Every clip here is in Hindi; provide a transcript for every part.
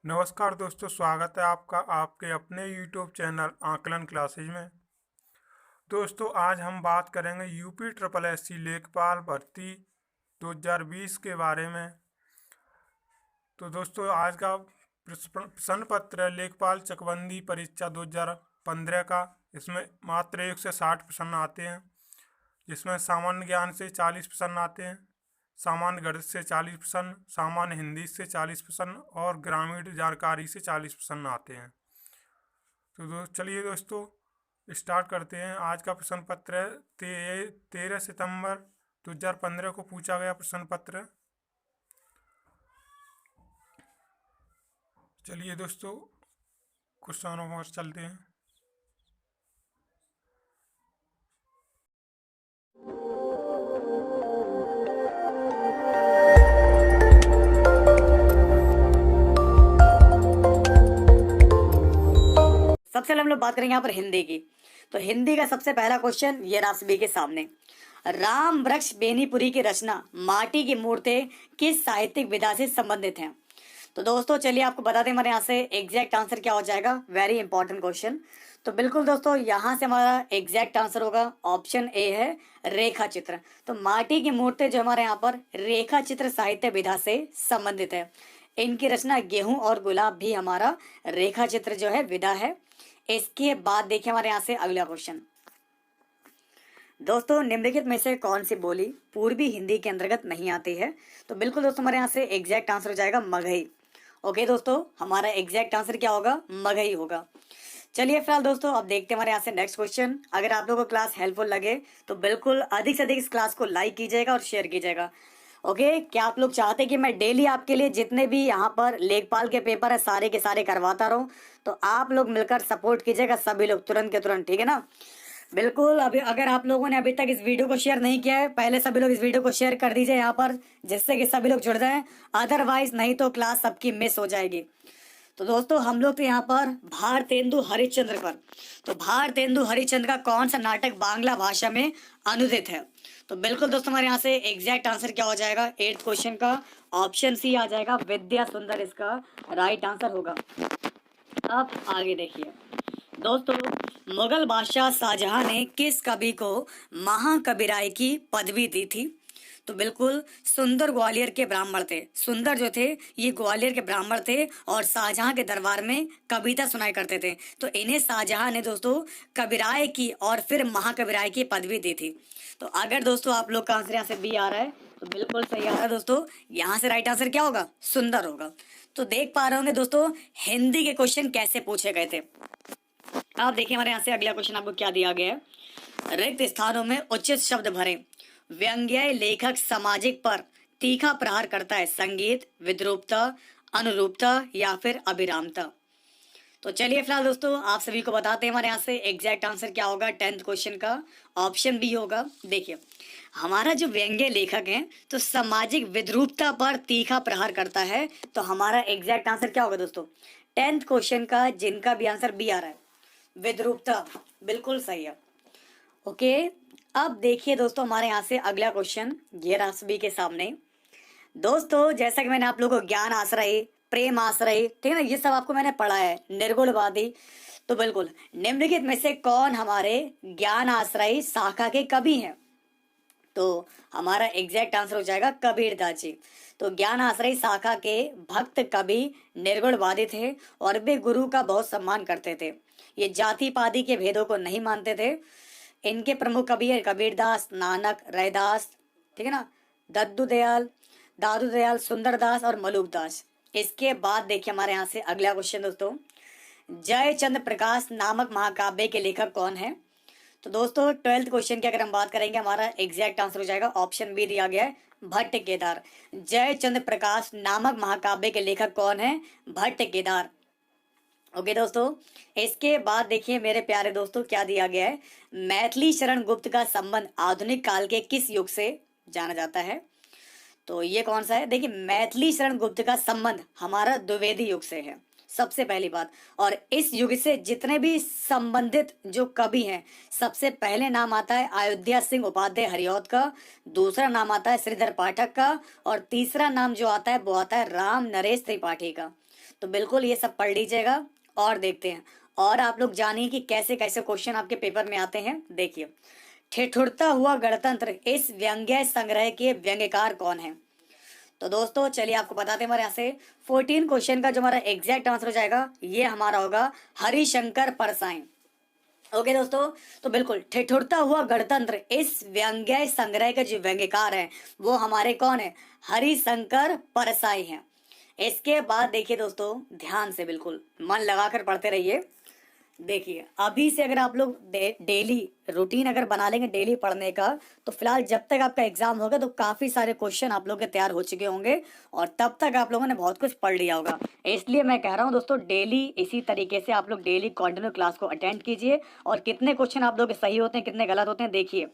नमस्कार दोस्तों, स्वागत है आपका आपके अपने यूट्यूब चैनल आकलन क्लासेज में। दोस्तों, आज हम बात करेंगे यूपी ट्रिपल एससी लेखपाल भर्ती 2020 के बारे में। तो दोस्तों, आज का प्रश्न पत्र है लेखपाल चकबंदी परीक्षा 2015 का। इसमें मात्र 1 से 60 प्रश्न आते हैं, जिसमें सामान्य ज्ञान से 40 प्रश्न आते हैं, सामान्य गणित से 40 प्रश्न, सामान्य हिंदी से 40 प्रश्न और ग्रामीण जानकारी से 40 प्रश्न आते हैं। तो चलिए दोस्तों, स्टार्ट करते हैं। आज का प्रश्न पत्र है 13 सितंबर 2015 को पूछा गया प्रश्न पत्र। चलिए दोस्तों, क्वेश्चनों पर चलते हैं। सबसे पहले हम लोग बात करेंगे यहाँ पर हिंदी की। तो हिंदी का सबसे पहला क्वेश्चन ये रहा सभी के सामने। राम वृक्ष बेनीपुरी की रचना माटी की मूर्तें किस साहित्यिक विधा से संबंधित हैं? तो दोस्तों चलिए आपको बता दें हमारे यहाँ से एग्जैक्ट आंसर क्या हो जाएगा। Very important question. तो बिल्कुल दोस्तों, यहाँ से हमारा एग्जैक्ट आंसर होगा ऑप्शन ए है रेखा चित्र। तो माटी की मूर्तें जो हमारे यहाँ पर रेखा चित्र साहित्य विधा से संबंधित है। इनकी रचना गेहूं और गुलाब भी हमारा रेखा चित्र जो है विधा है। इसके बाद देखिए हमारे यहाँ से अगला क्वेश्चन। दोस्तों, निम्नलिखित में से कौन सी बोली पूर्वी हिंदी के अंतर्गत नहीं आती है? तो बिल्कुल दोस्तों, हमारे यहाँ से एग्जैक्ट आंसर हो जाएगा मगही। ओके दोस्तों, हमारा एग्जैक्ट आंसर क्या होगा? मगही होगा। चलिए फिलहाल दोस्तों, अब देखते हैं हमारे यहाँ से नेक्स्ट क्वेश्चन। अगर आप लोगों को क्लास हेल्पफुल लगे तो बिल्कुल अधिक से अधिक इस क्लास को लाइक कीजिएगा और शेयर कीजिएगा। ओके, क्या आप लोग चाहते हैं कि मैं डेली आपके लिए जितने भी यहाँ पर लेखपाल के पेपर है सारे के सारे करवाता रहूँ? तो आप लोग मिलकर सपोर्ट कीजिएगा, सभी लोग तुरंत के तुरंत, ठीक है ना? बिल्कुल। अभी अगर आप लोगों ने अभी तक इस वीडियो को शेयर नहीं किया है, पहले सभी लोग इस वीडियो को शेयर कर दीजिए यहाँ पर, जिससे कि सभी लोग जुड़ जाएं। अदरवाइज नहीं तो क्लास सबकी मिस हो जाएगी। तो दोस्तों, हम लोग तो यहाँ पर भारतेंदु हरिश्चंद्र पर, तो भारतेंदु हरिश्चंद्र का कौन सा नाटक बांग्ला भाषा में अनुदित है? तो बिल्कुल दोस्तों, हमारे यहाँ से एग्जैक्ट आंसर क्या हो जाएगा 8th क्वेश्चन का? ऑप्शन सी आ जाएगा, विद्या सुंदर इसका राइट आंसर होगा। अब आगे देखिए दोस्तों, मुगल बादशाह शाहजहां ने किस कवि को महाकविराय की पदवी दी थी? तो बिल्कुल सुंदर ग्वालियर के ब्राह्मण थे। सुंदर जो थे ये ग्वालियर के ब्राह्मण थे और शाहजहां के दरबार में कविता सुनाया करते थे। तो इन्हें शाहजहां ने दोस्तों कविराय की और फिर महाकविराय की पदवी दी थी। तो अगर दोस्तों आप लोग का आंसर यहाँ से बी आ रहा है तो बिल्कुल सही आ रहा है दोस्तों। यहाँ से राइट आंसर क्या होगा? सुंदर होगा। तो देख पा रहे होंगे दोस्तों हिंदी के क्वेश्चन कैसे पूछे गए थे। आप देखिए हमारे यहाँ से अगला क्वेश्चन आपको क्या दिया गया है। रिक्त स्थानों में उचित शब्द भरें। व्यंग्य लेखक सामाजिक पर तीखा प्रहार करता है। संगीत, विद्रूपता, अनुरूपता या फिर अभिरामता? तो चलिए फिलहाल दोस्तों आप सभी को बताते हैं हमारे यहाँ से एग्जैक्ट आंसर क्या होगा 10th क्वेश्चन का। ऑप्शन बी होगा। देखिए हमारा जो व्यंग्य लेखक है तो सामाजिक विद्रूपता पर तीखा प्रहार करता है। तो हमारा एग्जैक्ट आंसर क्या होगा दोस्तों 10th क्वेश्चन का, जिनका भी आंसर बी आ रहा है, विद्रूपता, बिल्कुल सही है। ओके, अब देखिए दोस्तों हमारे यहाँ से अगला क्वेश्चन ये रहा सभी के सामने। दोस्तों जैसा कि मैंने आप लोगों को ज्ञान आश्रय, प्रेम आश्रय, ठीक है ना, ये सब आपको मैंने पढ़ा है, निर्गुणवादी। तो बिल्कुल निम्नलिखित में से कौन हमारे ज्ञान आश्रय शाखा के कवि हैं? तो हमारा एग्जैक्ट आंसर हो जाएगा कबीरदास जी। तो ज्ञान आश्रय शाखा के भक्त कवि निर्गुणवादी थे और वे गुरु का बहुत सम्मान करते थे। ये जाति पाति के भेदों को नहीं मानते थे। इनके प्रमुख कवि है कबीरदास, नानक, रैदास, ठीक है ना, दद्दू दयाल, दादू दयाल, सुंदरदास और मलुकदास। इसके बाद देखिए हमारे यहाँ से अगला क्वेश्चन दोस्तों, जयचंद्र प्रकाश नामक महाकाव्य के लेखक कौन है? तो दोस्तों 12th क्वेश्चन की अगर हम बात करेंगे हमारा एग्जैक्ट आंसर हो जाएगा ऑप्शन बी दिया गया है, भट्ट केदार। जयचंद्र प्रकाश नामक महाकाव्य के लेखक कौन है? भट्ट केदार। ओके दोस्तों, इसके बाद देखिए मेरे प्यारे दोस्तों क्या दिया गया है। मैथिली शरण गुप्त का संबंध आधुनिक काल के किस युग से जाना जाता है? तो ये कौन सा है? देखिए मैथिली शरण गुप्त का संबंध हमारा द्विवेदी युग से है, सबसे पहली बात। और इस युग से जितने भी संबंधित जो कवि हैं, सबसे पहले नाम आता है अयोध्या सिंह उपाध्याय हरिऔध का, दूसरा नाम आता है श्रीधर पाठक का और तीसरा नाम जो आता है वो आता है राम नरेश त्रिपाठी का। तो बिल्कुल ये सब पढ़ लीजिएगा और देखते हैं। और आप लोग जानिए कि कैसे कैसे क्वेश्चन आपके पेपर में आते हैं। देखिए, ठिठुरता हुआ गणतंत्र, इस व्यंग्य संग्रह के व्यंग्यकार कौन है? तो दोस्तों चलिए आपको बताते हैं हमारे यहाँ से 14 क्वेश्चन का जो हमारा एग्जैक्ट आंसर हो जाएगा ये हमारा होगा हरिशंकर परसाई। ओके दोस्तों, तो बिल्कुल ठिठुरता हुआ गणतंत्र, इस व्यंग्य संग्रह के जो व्यंग्यकार हैं वो हमारे कौन है? हरिशंकर परसाई हैं। इसके बाद देखिए दोस्तों, ध्यान से बिल्कुल मन लगाकर पढ़ते रहिए। देखिए, अभी से अगर आप लोग डेली रूटीन अगर बना लेंगे डेली पढ़ने का, तो फिलहाल जब तक आपका एग्जाम होगा तो काफी सारे क्वेश्चन आप लोग के तैयार हो चुके होंगे और तब तक आप लोगों ने बहुत कुछ पढ़ लिया होगा। इसलिए मैं कह रहा हूँ दोस्तों, डेली इसी तरीके से आप लोग डेली कंटिन्यू क्लास को अटेंड कीजिए। और कितने क्वेश्चन आप लोग के सही होते हैं, कितने गलत होते हैं, देखिए।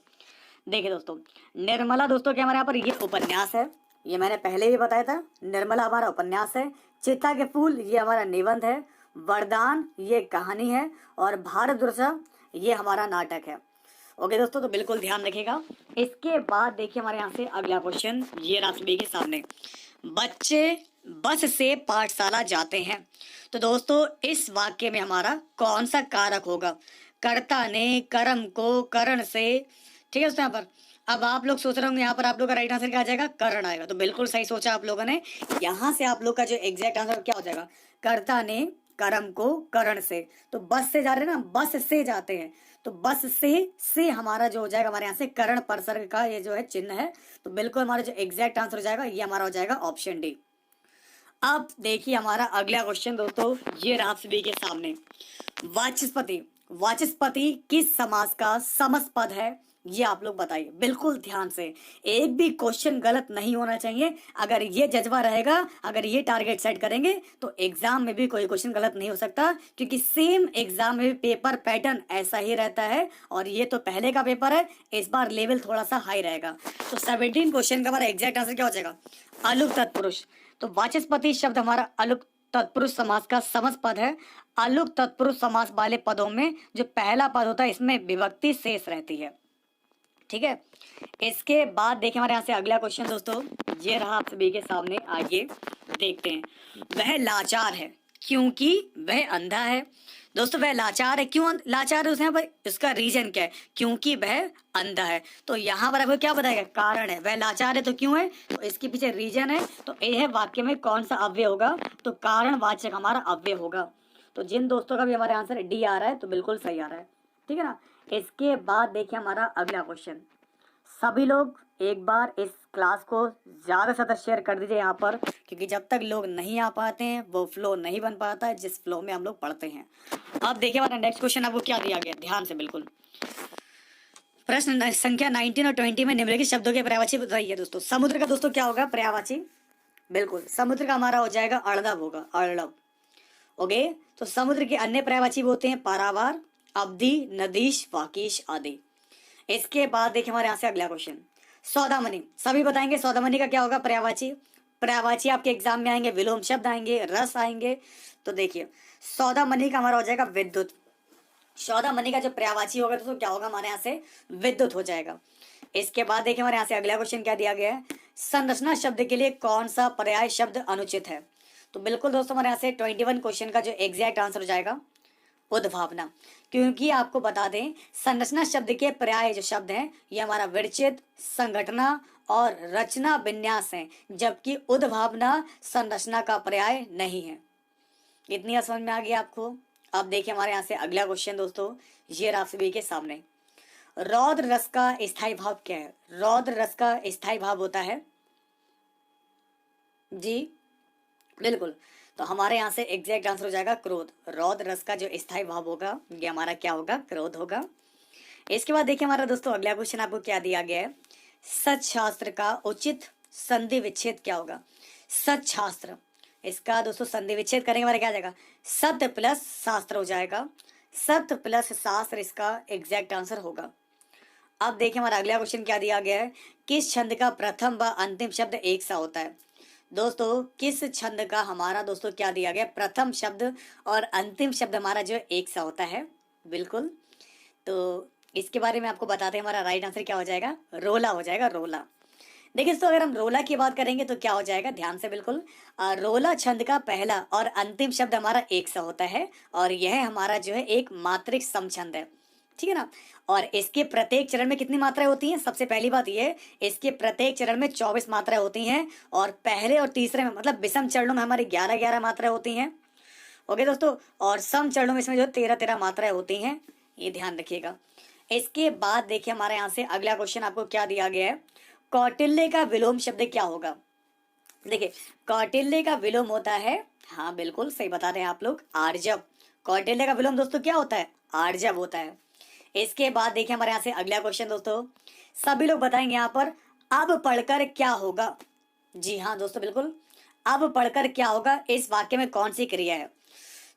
देखिए दोस्तों, निर्मला दोस्तों क्या हमारे यहाँ पर ये उपन्यास है, ये मैंने पहले भी बताया था। निर्मला हमारा उपन्यास है। चिता के फूल ये हमारा निबंध है। वरदान ये कहानी है। और भारतवर्षा ये हमारा नाटक है। ओके दोस्तों, तो बिल्कुल ध्यान रखिएगा। इसके बाद देखिए हमारे यहाँ से अगला क्वेश्चन ये रहा सभी के सामने। बच्चे बस से पाठशाला जाते हैं, तो दोस्तों इस वाक्य में हमारा कौन सा कारक होगा? कर्ता ने कर्म को करण से, ठीक है दोस्तों। यहाँ पर अब आप लोग सोच रहे होंगे यहाँ पर आप लोग का राइट आंसर क्या आ जाएगा? करण आएगा। तो बिल्कुल सही सोचा आप लोगों ने। यहाँ से आप लोग का जो एग्जैक्ट आंसर क्या हो जाएगा? कर्ता ने कर्म को करण से। तो बस से जा रहे हैं ना, बस से जाते हैं, तो बस से हमारा जो हो जाएगा हमारे यहाँ से करण परसर्ग का ये जो है चिन्ह है। तो बिल्कुल हमारा जो एग्जैक्ट आंसर हो जाएगा ये हमारा हो जाएगा ऑप्शन डी। अब देखिए हमारा अगला क्वेश्चन दोस्तों ये रहा आप सभी के सामने। वाचस्पति, वाचस्पति किस समास का समस्त पद है? ये आप लोग बताइए बिल्कुल ध्यान से। एक भी क्वेश्चन गलत नहीं होना चाहिए। अगर ये जज्बा रहेगा, अगर ये टारगेट सेट करेंगे, तो एग्जाम में भी कोई क्वेश्चन गलत नहीं हो सकता, क्योंकि सेम एग्जाम में भी पेपर पैटर्न ऐसा ही रहता है। और ये तो पहले का पेपर है, इस बार लेवल थोड़ा सा हाई रहेगा। तो 17 क्वेश्चन का हमारा एग्जैक्ट आंसर क्या हो जाएगा? अलुक तत्पुरुष। तो वाचस्पति शब्द हमारा अलुक तत्पुरुष समास का समस्त पद है। अलुक तत्पुरुष समास वाले पदों में जो पहला पद होता है इसमें विभक्ति शेष रहती है, ठीक है। इसके बाद देखिए हमारे यहाँ से अगला क्वेश्चन दोस्तों ये रहा आप सभी के सामने। आइए देखते हैं। वह लाचार है क्योंकि वह अंधा है। दोस्तों वह लाचार है, क्यों लाचार है? उसने उसका रीजन क्या है? क्योंकि वह अंधा है। तो यहाँ पर आपको क्या बताएगा? कारण है। वह लाचार है तो क्यों है? तो इसके पीछे रीजन है। तो यह वाक्य में कौन सा अव्यय होगा? तो कारणवाचक हमारा अव्यय होगा। तो जिन दोस्तों का भी हमारे आंसर डी आ रहा है तो बिल्कुल सही आ रहा है, ठीक है ना। इसके बाद देखिए हमारा अगला क्वेश्चन। सभी लोग एक बार इस क्लास को ज़्यादा से ज़्यादा शेयर कर दीजिए यहाँ पर, क्योंकि जब तक लोग नहीं आ पाते हैं वो फ्लो नहीं बन पाता है जिस फ्लो में हम लोग पढ़ते हैं। अब देखिए हमारा नेक्स्ट क्वेश्चन आपको क्या दिया गया, ध्यान से बिल्कुल। प्रश्न संख्या 19 और 20 में निम्नलिखित शब्दों के पर्यायवाची बताइए दोस्तों। समुद्र का दोस्तों क्या होगा पर्यायवाची? बिल्कुल समुद्र का हमारा हो जाएगा अर्णव होगा, अर्णव। ओके, तो समुद्र के अन्य पर्यायवाची होते हैं पारावार, अवधि, नदीश, वाकीश आदि। इसके बाद देखिए हमारे यहाँ से अगला क्वेश्चन। सौदामनी, सभी बताएंगे सौदामनी का क्या होगा पर्यायवाची? पर्यायवाची आपके एग्जाम में आएंगे, विलोम शब्द आएंगे, रस आएंगे। तो देखिए सौदामनी का हमारा हो जाएगा विद्युत। सौदामनी का जो पर्यायवाची होगा तो क्या होगा हमारे यहाँ से? विद्युत हो जाएगा। इसके बाद देखिए हमारे यहाँ से अगला क्वेश्चन क्या दिया गया है। संरचना शब्द के लिए कौन सा पर्याय शब्द अनुचित है? तो बिल्कुल दोस्तों हमारे यहाँ से 21 क्वेश्चन का जो एग्जैक्ट आंसर हो जाएगा उद्भावना। क्योंकि आपको बता दें संरचना शब्द के पर्याय जो शब्द हैं ये हमारा विरचित, संगठना और रचना विन्यास है, जबकि उद्भावना संरचना का पर्याय नहीं है। इतनी समझ में आ गई आपको? अब देखिए हमारे यहाँ से अगला क्वेश्चन दोस्तों ये आप सभी के सामने। रौद्र रस का स्थायी भाव क्या है? रौद्र रस का स्थायी भाव होता है जी बिल्कुल, तो हमारे यहाँ से एग्जैक्ट आंसर हो जाएगा क्रोध। रौद्र रस का जो स्थायी भाव होगा ये हमारा क्या होगा? क्रोध होगा। इसके बाद देखिए हमारा दोस्तों अगला क्वेश्चन आपको क्या दिया गया है। सत्शास्त्र का उचित संधि विच्छेद क्या होगा? सत्शास्त्र, इसका दोस्तों संधि विच्छेद करेंगे हमारा क्या आ जाएगा? सत्य प्लस शास्त्र हो जाएगा। सत्य प्लस शास्त्र इसका एग्जैक्ट आंसर होगा। अब देखिए हमारा अगला क्वेश्चन क्या दिया गया है। किस छंद का प्रथम व अंतिम शब्द एक सा होता है? दोस्तों किस छंद का हमारा दोस्तों क्या दिया गया? प्रथम शब्द और अंतिम शब्द हमारा जो एक सा होता है, बिल्कुल। तो इसके बारे में आपको बताते हैं हमारा राइट आंसर क्या हो जाएगा? रोला हो जाएगा, रोला। देखिए दोस्तों, अगर हम रोला की बात करेंगे तो क्या हो जाएगा, ध्यान से बिल्कुल। रोला छंद का पहला और अंतिम शब्द हमारा एक सा होता है, और यह हमारा जो है एक मात्रिक समछंद है, ठीक है ना। और इसके प्रत्येक चरण में कितनी मात्राएं होती हैं, सबसे पहली बात यह है, इसके प्रत्येक चरण में 24 मात्राएं होती हैं, और पहले और तीसरे में मतलब विषम चरणों में हमारी 11-11 मात्राएं होती हैं। ओके दोस्तों, और सम चरणों में इसमें जो 13-13 मात्राएं होती हैं, ये ध्यान रखिएगा। इसके बाद देखिए हमारे यहाँ से अगला क्वेश्चन आपको क्या दिया गया है, कौटिल्य का विलोम शब्द क्या होगा। देखिए, कौटिल्य का विलोम होता है, हाँ बिल्कुल सही बता रहे हैं आप लोग, आर्जव। कौटिल्य का विलोम दोस्तों क्या होता है, आर्जव होता है। इसके बाद देखिए हमारे यहाँ से अगला क्वेश्चन दोस्तों, सभी लोग बताएंगे यहाँ पर, अब पढ़कर क्या होगा। जी हाँ दोस्तों बिल्कुल, अब पढ़कर क्या होगा, इस वाक्य में कौन सी क्रिया है।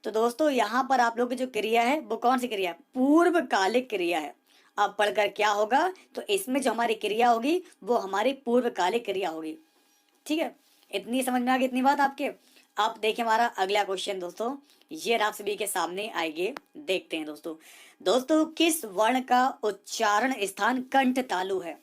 तो दोस्तों यहाँ पर आप लोग की जो क्रिया है वो कौन सी क्रिया है, पूर्वकालिक क्रिया है। अब पढ़कर क्या होगा, तो इसमें जो हमारी क्रिया होगी वो हमारी पूर्वकालिक क्रिया होगी, ठीक है। इतनी समझ में आ गई, इतनी बात आपके। अब देखिए हमारा अगला क्वेश्चन दोस्तों, ये आप सभी के सामने आएंगे, देखते हैं दोस्तों। दोस्तों, किस वर्ण का उच्चारण स्थान कंठ तालु है।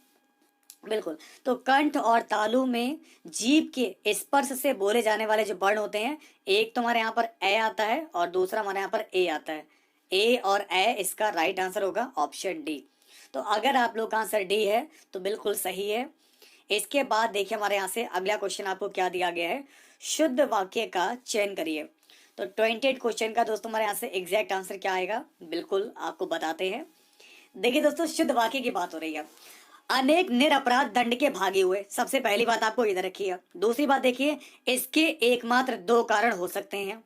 बिल्कुल, तो कंठ और तालु में जीभ के स्पर्श से बोले जाने वाले जो वर्ण होते हैं, एक तो हमारे यहाँ पर ए आता है और दूसरा हमारे यहाँ पर ए आता है। ए और ए, इसका राइट आंसर होगा ऑप्शन डी। तो अगर आप लोग का आंसर डी है तो बिल्कुल सही है। इसके बाद देखिए हमारे यहाँ से अगला क्वेश्चन आपको क्या दिया गया है, शुद्ध वाक्य का चयन करिए। तो 28 क्वेश्चन का दोस्तों हमारे यहाँ से एग्जैक्ट आंसर क्या आएगा, बिल्कुल आपको बताते हैं। देखिए दोस्तों, शुद्ध वाक्य की बात हो रही है, अनेक निरपराध दंड के भागे हुए, सबसे पहली बात आपको इधर रखिए। दूसरी बात देखिए, इसके एकमात्र 2 कारण हो सकते हैं।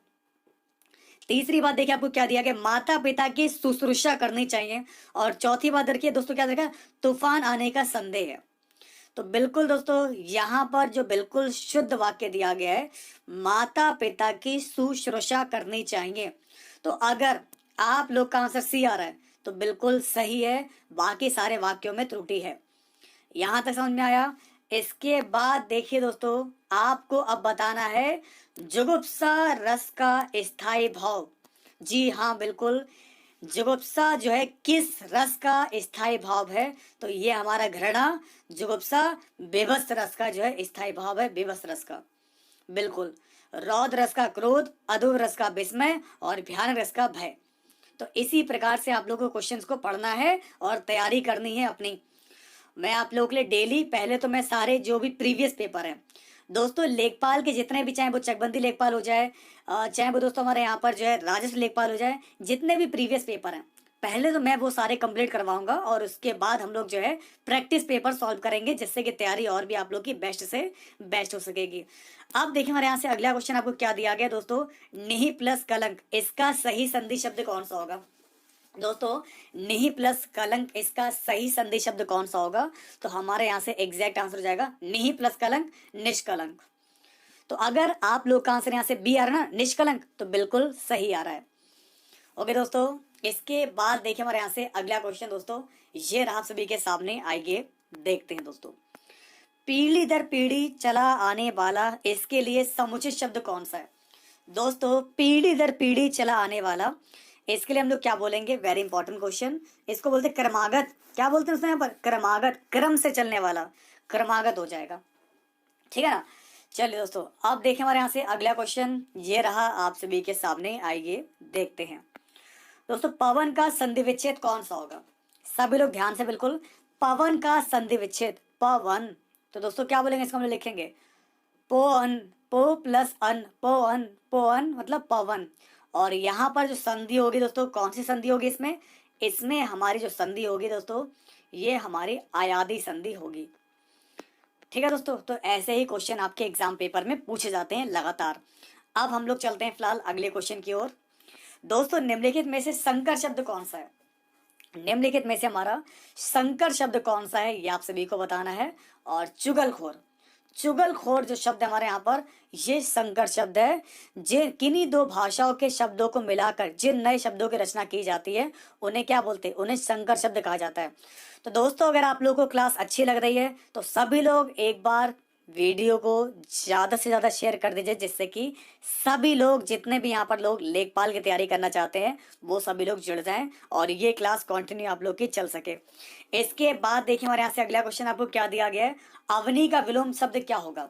तीसरी बात देखिए आपको क्या दिया गया, माता पिता की शुश्रूषा करनी चाहिए। और चौथी बात देखिए दोस्तों क्या देखा, तूफान आने का संदेह है। तो बिल्कुल दोस्तों यहाँ पर जो बिल्कुल शुद्ध वाक्य दिया गया है, माता पिता की शुश्रूषा करनी चाहिए। तो अगर आप लोग का आंसर सी आ रहा है तो बिल्कुल सही है, बाकी सारे वाक्यों में त्रुटि है। यहां तक समझ में आया। इसके बाद देखिए दोस्तों, आपको अब बताना है जुगुप्सा रस का स्थायी भाव। जी हाँ बिल्कुल, जुगुप्सा जो है किस रस का स्थायी भाव है, तो ये हमारा घृणा, जुगुप्सा बेबस रस का जो है स्थायी भाव है, बेबस रस का। बिल्कुल, रौद्र रस का क्रोध, अधूर रस का विस्मय और भयानक रस का भय। तो इसी प्रकार से आप लोगों को क्वेश्चंस को पढ़ना है और तैयारी करनी है अपनी। मैं आप लोगों के लिए डेली, पहले तो मैं सारे जो भी प्रीवियस पेपर हैं दोस्तों, लेखपाल के जितने भी, चाहे वो चकबंदी लेखपाल हो जाए, चाहे वो दोस्तों हमारे यहाँ पर जो है राजस्व लेखपाल हो जाए, जितने भी प्रीवियस पेपर हैं पहले तो मैं वो सारे कंप्लीट करवाऊंगा, और उसके बाद हम लोग जो है प्रैक्टिस पेपर सॉल्व करेंगे, जिससे कि तैयारी और भी आप लोग की बेस्ट से बेस्ट हो सकेगी। अब देखिए हमारे यहाँ से अगला क्वेश्चन आपको क्या दिया गया दोस्तों, निहि प्लस कलंक, इसका सही संधि शब्द कौन सा होगा। दोस्तों, निहि प्लस कलंक, इसका सही संधि शब्द कौन सा होगा, तो हमारे यहाँ से एग्जैक्ट आंसर हो जाएगा निहि प्लस कलंक, निष्कलंक। तो अगर आप लोग का आंसर यहाँ से बी आ रहा है ना, निष्कलंक, तो बिल्कुल सही आ रहा है। ओके दोस्तों, इसके बाद देखिए हमारे यहाँ से अगला क्वेश्चन दोस्तों, ये रहा सभी के सामने, आइए देखते हैं दोस्तों। पीढ़ी दर पीढ़ी चला आने वाला, इसके लिए समुचित शब्द कौन सा है। दोस्तों, पीढ़ी दर पीढ़ी चला आने वाला, इसके लिए हम लोग क्या बोलेंगे, वेरी इंपॉर्टेंट क्वेश्चन, इसको बोलते हैं क्रमागत। क्या बोलते हैं उसमें यहाँ पर, क्रमागत, क्रम से चलने वाला, क्रमागत हो जाएगा, ठीक है ना। चलिए दोस्तों, अब देखें हमारे यहाँ से अगला क्वेश्चन, ये रहा आप सभी के सामने, आइए देखते हैं दोस्तों। पवन का संधि विच्छेद कौन सा होगा, सभी लोग ध्यान से बिल्कुल, पवन का संधि विच्छेद, पवन, तो दोस्तों क्या बोलेंगे, इसको हम लोग लिखेंगे पोअन, पो प्लस अन, पोअन, पोअन मतलब पवन। और यहाँ पर जो संधि होगी दोस्तों, कौन सी संधि होगी इसमें, इसमें हमारी जो संधि होगी दोस्तों, ये हमारी आयादी संधि होगी, ठीक है दोस्तों। तो ऐसे ही क्वेश्चन आपके एग्जाम पेपर में पूछे जाते हैं लगातार। अब हम लोग चलते हैं फिलहाल अगले क्वेश्चन की ओर। दोस्तों, निम्नलिखित में से संकर शब्द कौन सा है, निम्नलिखित में से हमारा संकर शब्द कौन सा है, ये आप सभी को बताना है। और चुगलखोर, चुगलखोर जो शब्द हमारे यहाँ पर, ये संकर शब्द है। जिन किन्हीं 2 भाषाओं के शब्दों को मिलाकर जिन नए शब्दों की रचना की जाती है, उन्हें क्या बोलते हैं, उन्हें संकर शब्द कहा जाता है। तो दोस्तों, अगर आप लोगों को क्लास अच्छी लग रही है तो सभी लोग एक बार वीडियो को ज़्यादा से ज़्यादा शेयर कर दीजिए, जिससे कि सभी लोग, जितने भी यहाँ पर लोग लेखपाल की तैयारी करना चाहते हैं, वो सभी लोग जुड़ जाएं और ये क्लास कंटिन्यू आप लोग की चल सके। इसके बाद देखिए हमारे यहाँ से अगला क्वेश्चन आपको क्या दिया गया है, अवनी का विलोम शब्द क्या होगा।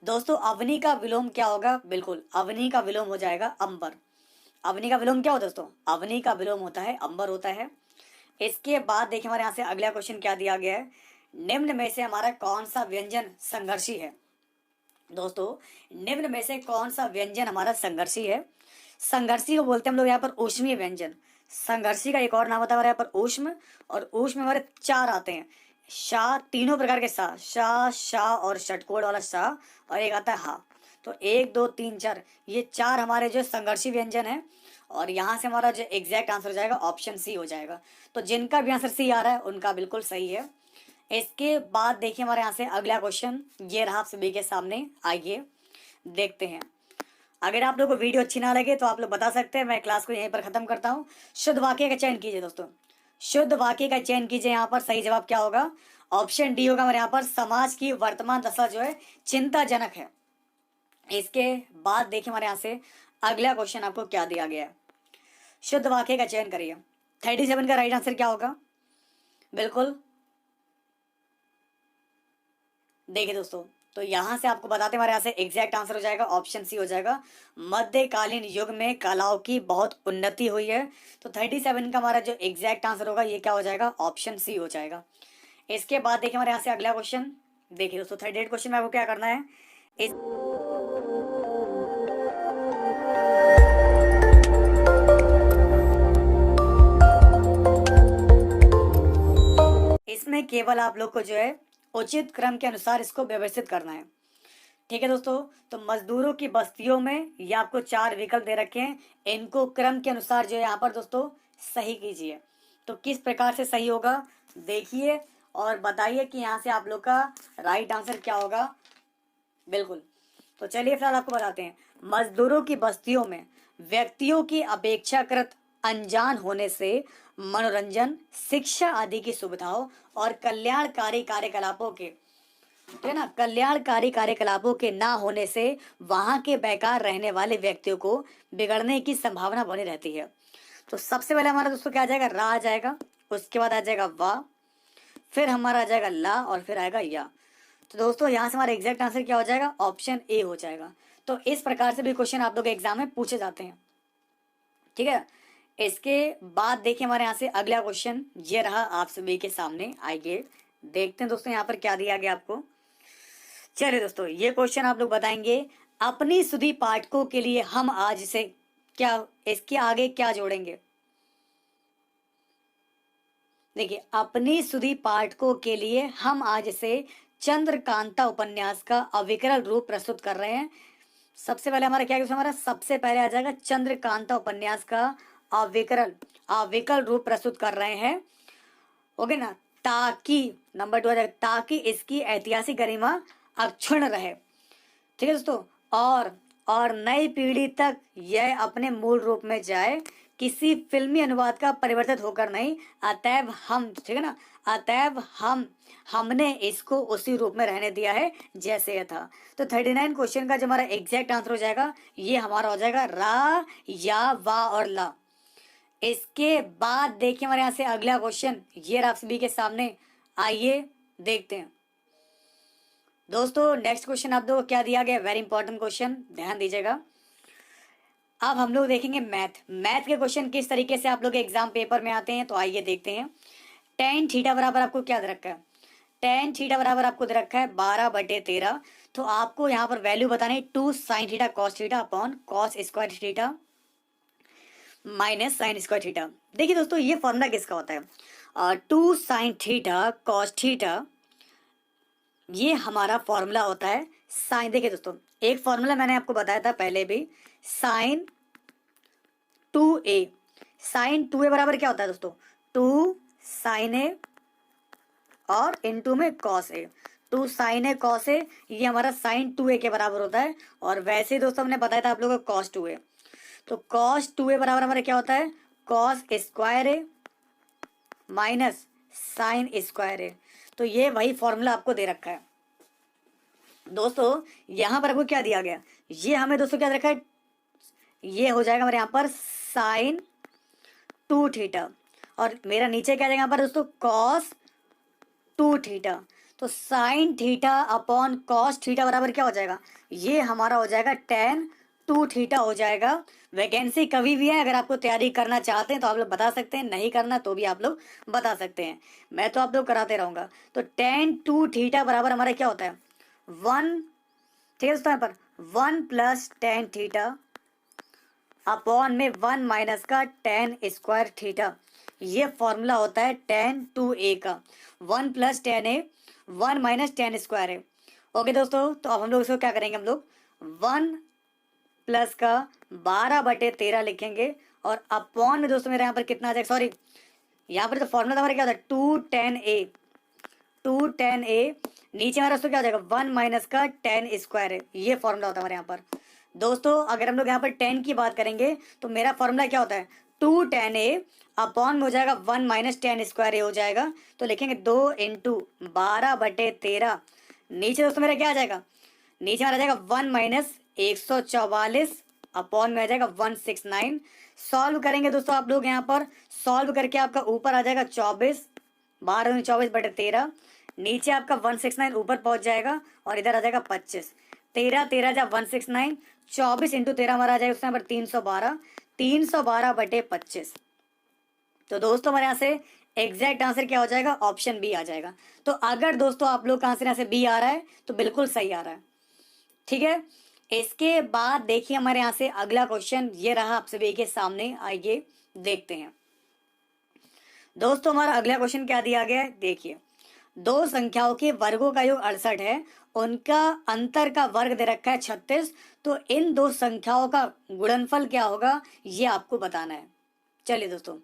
दोस्तों अवनी का विलोम क्या होगा, बिल्कुल अवनी का विलोम हो जाएगा अंबर। अवनी का विलोम क्या होता है दोस्तों, अवनी का विलोम होता है अंबर होता है। इसके बाद देखिए हमारे यहाँ से अगला क्वेश्चन क्या दिया गया है, निम्न में से हमारा कौन सा व्यंजन संघर्षी है। दोस्तों निम्न में से कौन सा व्यंजन हमारा संघर्षी है। संघर्षी को बोलते हैं हम लोग यहाँ पर ऊष्मीय व्यंजन। संघर्षी का एक और नाम होता है हमारे यहाँ पर ऊष्म, और ऊष्म में हमारे चार आते हैं, शाह, तीनों प्रकार के शाह, शाह, शाह और षटकोण वाला शाह, और एक आता है हा। तो 1 2 3 4, ये चार हमारे जो संघर्षी व्यंजन है। और यहाँ से हमारा जो एग्जैक्ट आंसर हो जाएगा ऑप्शन सी हो जाएगा। तो जिनका भी आंसर सी आ रहा है उनका बिल्कुल सही है। इसके बाद देखिए हमारे यहाँ से अगला क्वेश्चन ये रहा आप सभी के सामने, आइए देखते हैं। अगर आप लोगों को वीडियो अच्छी ना लगे तो आप लोग बता सकते हैं, मैं क्लास को यहीं पर खत्म करता हूँ। शुद्ध वाक्य का चयन कीजिए दोस्तों, शुद्ध वाक्य का चयन कीजिए। यहाँ पर सही जवाब क्या होगा, ऑप्शन डी होगा हमारे यहाँ पर, समाज की वर्तमान दशा जो है चिंताजनक है। इसके बाद देखिए हमारे यहाँ से अगला क्वेश्चन आपको क्या दिया गया है, शुद्ध वाक्य का चयन करिए। 37 का राइट आंसर क्या होगा, बिल्कुल देखिए दोस्तों, तो यहाँ से आपको बताते हैं हमारे यहाँ से एग्जैक्ट आंसर हो जाएगा ऑप्शन सी हो जाएगा, मध्यकालीन युग में कलाओं की बहुत उन्नति हुई है। तो 37 का हमारा जो एग्जैक्ट आंसर होगा ये क्या हो जाएगा, ऑप्शन सी हो जाएगा। इसके बाद देखिए हमारे यहाँ से अगला क्वेश्चन, देखिए दोस्तों 38 क्वेश्चन में आपको क्या करना है, इस इसमें केवल आप लोग को जो है उचित क्रम के अनुसार इसको व्यवस्थित करना है। ठीक है दोस्तों, तो मजदूरों की बस्तियों में ये आपको 4 विकल्प दे रखे हैं, इनको क्रम के अनुसार जो है यहाँ पर दोस्तों सही कीजिए। तो किस प्रकार से सही होगा देखिए और बताइए कि यहाँ से आप लोग का राइट आंसर क्या होगा। बिल्कुल, तो चलिए फिलहाल आपको बताते हैं। मजदूरों की बस्तियों में व्यक्तियों की अपेक्षाकृत अनजान होने से मनोरंजन, शिक्षा आदि की सुविधाओं और कल्याणकारी कार्यकलापों के, ठीक है ना, कल्याणकारी कार्यकलापों के ना होने से वहां के बेकार रहने वाले व्यक्तियों को बिगड़ने की संभावना बनी रहती है। तो सबसे पहले हमारा दोस्तों क्या आ जाएगा, रा आ जाएगा, उसके बाद आ जाएगा वाह, फिर हमारा आ जाएगा ला, और फिर आएगा या। तो दोस्तों यहाँ से हमारा एग्जैक्ट आंसर क्या हो जाएगा, ऑप्शन ए हो जाएगा। तो इस प्रकार से भी क्वेश्चन आप लोग एग्जाम में पूछे जाते हैं। ठीक है, इसके बाद देखिए हमारे यहाँ से अगला क्वेश्चन ये रहा आप सभी के सामने, आइए देखते हैं दोस्तों यहाँ पर क्या दिया गया आपको। चलिए दोस्तों ये क्वेश्चन आप लोग बताएंगे, अपनी सुधी पाठकों के लिए हम आज से क्या, इसके आगे क्या जोड़ेंगे। देखिए अपनी सुधी पाठकों के लिए हम आज से चंद्रकांता उपन्यास का अविकल रूप प्रस्तुत कर रहे हैं। सबसे पहले हमारा क्या है, हमारा सबसे पहले आ जाएगा चंद्रकांता उपन्यास का अविकल रूप प्रस्तुत कर रहे हैं, ओके ना, ताकि नंबर 2 आ जाएगा, ताकि इसकी ऐतिहासिक गरिमा अक्षुण्ण रहे। ठीक है दोस्तों, और नई पीढ़ी तक यह अपने मूल रूप में जाए, किसी फिल्मी अनुवाद का परिवर्तित होकर नहीं। अतएव हम, ठीक है ना, अतएव हमने इसको उसी रूप में रहने दिया है जैसे यह था। तो 39 क्वेश्चन का जो हमारा एग्जैक्ट आंसर हो जाएगा ये हमारा हो जाएगा रा, या, वा और ला। इसके बाद देखिए हमारे यहाँ से अगला क्वेश्चन ये आप सभी के सामने, आइए देखते हैं। दोस्तों नेक्स्ट क्वेश्चन आप लोगों को क्या दिया गया, वेरी इंपॉर्टेंट क्वेश्चन, ध्यान दीजिएगा। अब हम लोग देखेंगे मैथ के क्वेश्चन किस तरीके से आप लोग एग्जाम पेपर में आते हैं। तो आइए देखते हैं। टेन थीटा बराबर आपको क्या दे रखा है, टेन थीटा बराबर आपको दे रखा है 12/13। तो आपको यहाँ पर वैल्यू बतानी 2 sin theta cos theta upon cos square theta minus sin square theta. देखिए दोस्तों ये फॉर्मूला किसका होता है, 2 sin थीटा cos थीटा, ये हमारा फॉर्मूला होता है साइन। देखिए दोस्तों एक फॉर्मूला मैंने आपको बताया था पहले भी, साइन 2a, साइन 2a बराबर क्या होता है दोस्तों, 2 sin a और इनटू में cos a, 2 sin a cos a, ये हमारा साइन 2a के बराबर होता है। और वैसे ही दोस्तों हमने बताया था आप लोगों को cos 2a, तो cos 2a बराबर हमारा क्या होता है, cos square a minus sine square a। तो ये वही फॉर्मूला आपको दे रखा है। दोस्तों यहाँ पर आपको क्या दिया गया, ये हमें दोस्तों क्या रखा है, ये हो जाएगा हमारे यहाँ पर साइन 2 थीटा, और मेरा नीचे क्या जाएगा यहाँ पर दोस्तों कॉस 2 थीटा। तो sine theta upon cos theta बराबर क्या हो जाएगा, ये हमारा हो जाएगा टेन 2 थीटा हो जाएगा। वैकेंसी कभी भी है, अगर आपको तैयारी करना चाहते हैं तो आप लोग बता सकते हैं, नहीं करना तो भी आप लोग बता सकते हैं, मैं तो आप लोग कराते रहूँगा। तो टेन 2 थीटा बराबर हमारा क्या होता है 1, ठीक है दोस्तों, यहाँ पर 1 प्लस टेन थीटा अपॉन में 1 माइनस का टेन स्क्वायर थीटा। ये फॉर्मूला होता है टेन 2a का, 1 प्लस टेन ए 1 माइनस टेन स्क्वायर है। ओके दोस्तों, तो अब हम लोग इसको क्या करेंगे, हम लोग 1 प्लस का 12/13 लिखेंगे, और अपॉन में दोस्तों मेरे यहाँ पर कितना आ जाएगा, सॉरी यहाँ पर तो फॉर्मूला हमारा क्या होता है 2 10a, नीचे हमारा दोस्तों क्या हो जाएगा 1 माइनस का टेन स्क्वायर है, ये फॉर्मूला होता है हमारे यहाँ पर। दोस्तों अगर हम लोग यहाँ पर 10 की बात करेंगे तो मेरा फॉर्मूला क्या होता है 2 10a अपॉन में हो जाएगा 1 माइनस टेन स्क्वायर ए हो जाएगा, तो लिखेंगे 2 इंटू 12/13, नीचे दोस्तों मेरा क्या आ जाएगा, नीचे हमारा आ जाएगा 1 माइनस 144 अपॉन में आ जाएगा 169। सॉल्व करेंगे दोस्तों आप लोग यहाँ पर, सॉल्व करके आपका ऊपर आ जाएगा 24, 12 24/13, नीचे आपका 169 ऊपर पहुंच जाएगा, और इधर आ जाएगा 25, 13 13 जा 169, 24 इंटू 13 हमारा आ जाएगा उस यहाँ पर 312, 312/25। तो दोस्तों हमारे यहाँ से एग्जैक्ट आंसर क्या हो जाएगा, ऑप्शन बी आ जाएगा। तो अगर दोस्तों आप लोग का आंसर यहाँ से बी आ रहा है तो बिल्कुल सही आ रहा है, ठीक है। इसके बाद देखिए हमारे यहाँ से अगला क्वेश्चन ये रहा आप सभी के सामने, आइए देखते हैं। दोस्तों हमारा अगला क्वेश्चन क्या दिया गया है, देखिए दो संख्याओं के वर्गों का योग 68 है, उनका अंतर का वर्ग दे रखा है 36, तो इन दो संख्याओं का गुणनफल क्या होगा ये आपको बताना है। चलिए दोस्तों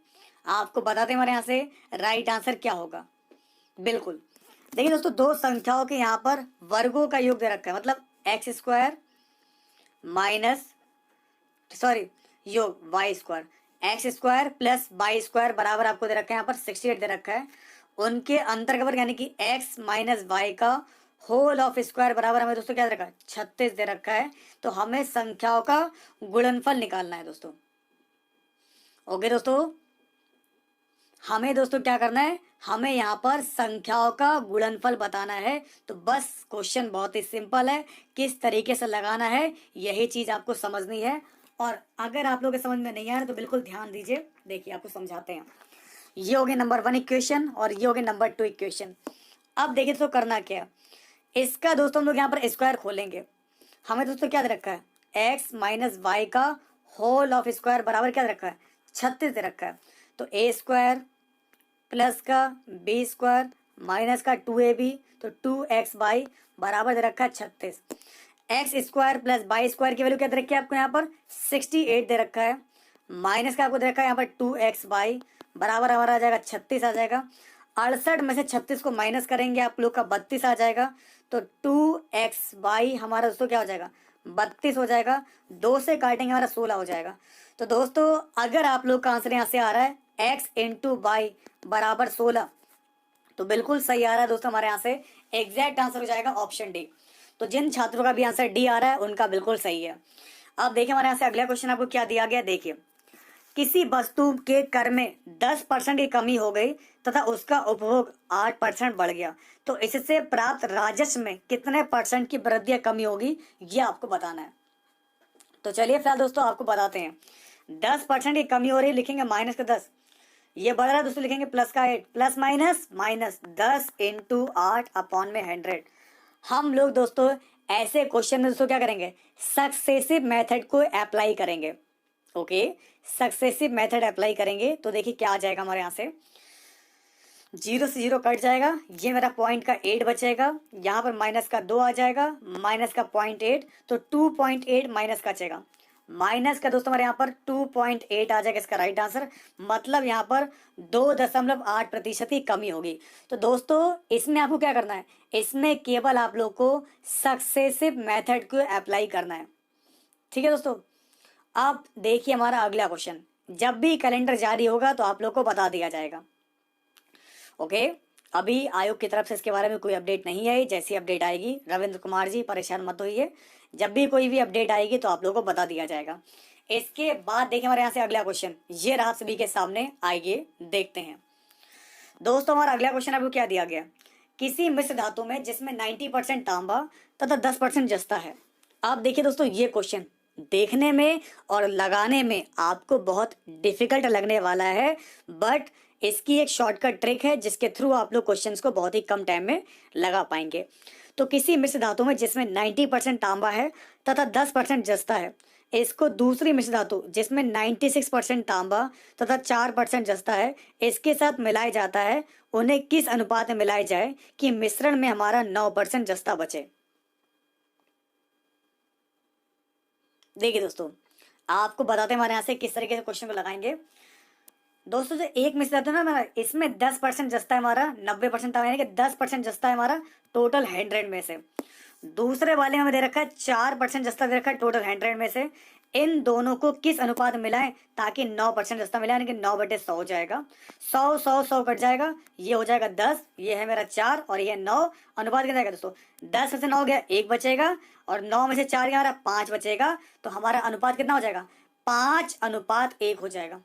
आपको बताते हैं हमारे यहाँ से राइट आंसर क्या होगा। बिल्कुल देखिए दोस्तों, दो संख्याओं के यहाँ पर वर्गों का योग दे रखा है, मतलब एक्स स्क्वायर माइनस सॉरी योग y square, x square plus y square बराबर आपको दे रखा है यहाँ पर 68 दे रखा है। उनके अंतर का वर्ग यानी कि एक्स माइनस वाई का होल ऑफ स्क्वायर बराबर हमें दोस्तों क्या दे रखा है 36 दे रखा है। तो हमें संख्याओं का गुणनफल निकालना है दोस्तों। ओके दोस्तों, हमें दोस्तों क्या करना है, हमें यहाँ पर संख्याओं का गुणनफल बताना है। तो बस क्वेश्चन बहुत ही सिंपल है, किस तरीके से लगाना है यही चीज आपको समझनी है। और अगर आप लोगों के समझ में नहीं आ रहा तो बिल्कुल ध्यान दीजिए, देखिए आपको समझाते हैं। ये हो गया नंबर 1 इक्वेशन और ये हो गया नंबर 2 इक्वेशन। अब देखिए दोस्तों करना क्या है, इसका दोस्तों हम लोग यहाँ पर स्क्वायर खोलेंगे। हमें दोस्तों क्या दे रखा है एक्स माइनस वाई का होल ऑफ स्क्वायर बराबर क्या दे रखा है 36 दे रखा है। तो ए स्क्वायर प्लस का बी स्क्वायर माइनस का 2ab, तो 2x/y बराबर दे रखा है 36। X square plus y square की वैल्यू क्या दे रखी है आपको यहाँ पर 68 दे रखा है, माइनस का आपको दे रखा है यहाँ पर 2x/y बराबर हमारा आ जाएगा 36 आ जाएगा। 68 में से 36 को माइनस करेंगे आप लोग का 32 आ जाएगा। तो 2x/y हमारा दोस्तों क्या हो जाएगा 32 हो जाएगा, 2 से काटेंगे हमारा 16 हो जाएगा। तो दोस्तों अगर आप लोग का आंसर यहाँ से आ रहा है x इंटू वाई बराबर 16, तो बिल्कुल सही आ रहा है दोस्तों, हमारे यहाँ से एग्जैक्ट आंसर हो जाएगा ऑप्शन डी। तो जिन छात्रों का भी आंसर डी आ रहा है उनका बिल्कुल सही है। अब देखिए हमारे यहाँ से अगला क्वेश्चन आपको क्या दिया गया, देखिए किसी वस्तु के कर में 10% की कमी हो गई तथा उसका उपभोग 8% बढ़ गया, तो इससे प्राप्त राजस्व में कितने परसेंट की वृद्धि या कमी होगी ये आपको बताना है। तो चलिए फिलहाल दोस्तों आपको बताते हैं। 10% की कमी हो रही है, लिखेंगे माइनस का 10, ये बढ़ रहा है दोस्तों लिखेंगे प्लस का 8, plus minus minus 10 into 8 upon में 100। हम लोग दोस्तों ऐसे क्वेश्चन में दोस्तों क्या करेंगे सक्सेसिव मेथड को अप्लाई करेंगे। ओके सक्सेसिव मेथड अप्लाई करेंगे तो देखिए क्या आ जाएगा हमारे यहाँ से 0 से 0 कट जाएगा, ये मेरा पॉइंट का 8 बचेगा, यहाँ पर माइनस का 2 आ जाएगा, माइनस का 0.8, तो 2.8 माइनस का बचेगा, माइनस का दोस्तों हमारे यहाँ पर 2.8 आ जाएगा इसका राइट आंसर। मतलब यहाँ पर 2.8% की कमी होगी। तो दोस्तों इसमें आपको क्या करना है, इसमें केवल आप लोग को सक्सेसिव मेथड को अप्लाई करना है, ठीक है दोस्तों। अब देखिए हमारा अगला क्वेश्चन, जब भी कैलेंडर जारी होगा तो आप लोग को बता दिया जाएगा। ओके अभी आयोग की तरफ से इसके बारे में कोई अपडेट नहीं आई। जैसी अपडेट आएगी रविंद्र कुमार जी परेशान मत होइए, जब भी कोई भी अपडेट आएगी तो आप लोगों को बता दिया जाएगा। इसके बाद देखिए हमारे यहाँ से अगला क्वेश्चन ये रहा सभी के सामने, आइए देखते हैं। दोस्तों हमारा अगला क्वेश्चन आपको क्या दिया गया, किसी मिश्र धातु में जिसमें 90% तांबा तथा 10% जस्ता है। आप देखिए दोस्तों ये क्वेश्चन देखने में और लगाने में आपको बहुत डिफिकल्ट लगने वाला है, बट इसकी एक शॉर्टकट ट्रिक है जिसके थ्रू आप लोग क्वेश्चंस को बहुत ही कम टाइम में लगा पाएंगे। तो किसी मिश्र धातु में जिसमें 90% तांबा है तथा 10% जस्ता है, इसको दूसरी मिश्र धातु जिसमें 96% तांबा तथा 4% जस्ता है इसके साथ मिलाया जाता है। उन्हें किस अनुपात में मिलाया जाए कि मिश्रण में हमारा 9% जस्ता बचे। देखिए दोस्तों आपको बताते हैं हमारे यहाँ से किस तरीके से क्वेश्चन को लगाएंगे। दोस्तों जो एक मिश्र धातु है ना हमारा, इसमें 10% जस्ता है हमारा, 90% तांबा, यानी कि 10% जस्ता है हमारा टोटल 100 में से। दूसरे वाले में हमें दे रखा है 4% जस्ता दे रखा है टोटल 100 में से। इन दोनों को किस अनुपात में मिलाएं ताकि 9% जस्ता मिला, यानी कि 9/100 हो जाएगा। 100 कट जाएगा, ये हो जाएगा 10, ये है मेरा 4 और ये 9। अनुपात कितना जाएगा दोस्तों, 10 में से 9 गया 1 बचेगा और 9 में से 4 गया हमारा 5 बचेगा। तो हमारा अनुपात कितना हो जाएगा, 5:1 हो जाएगा।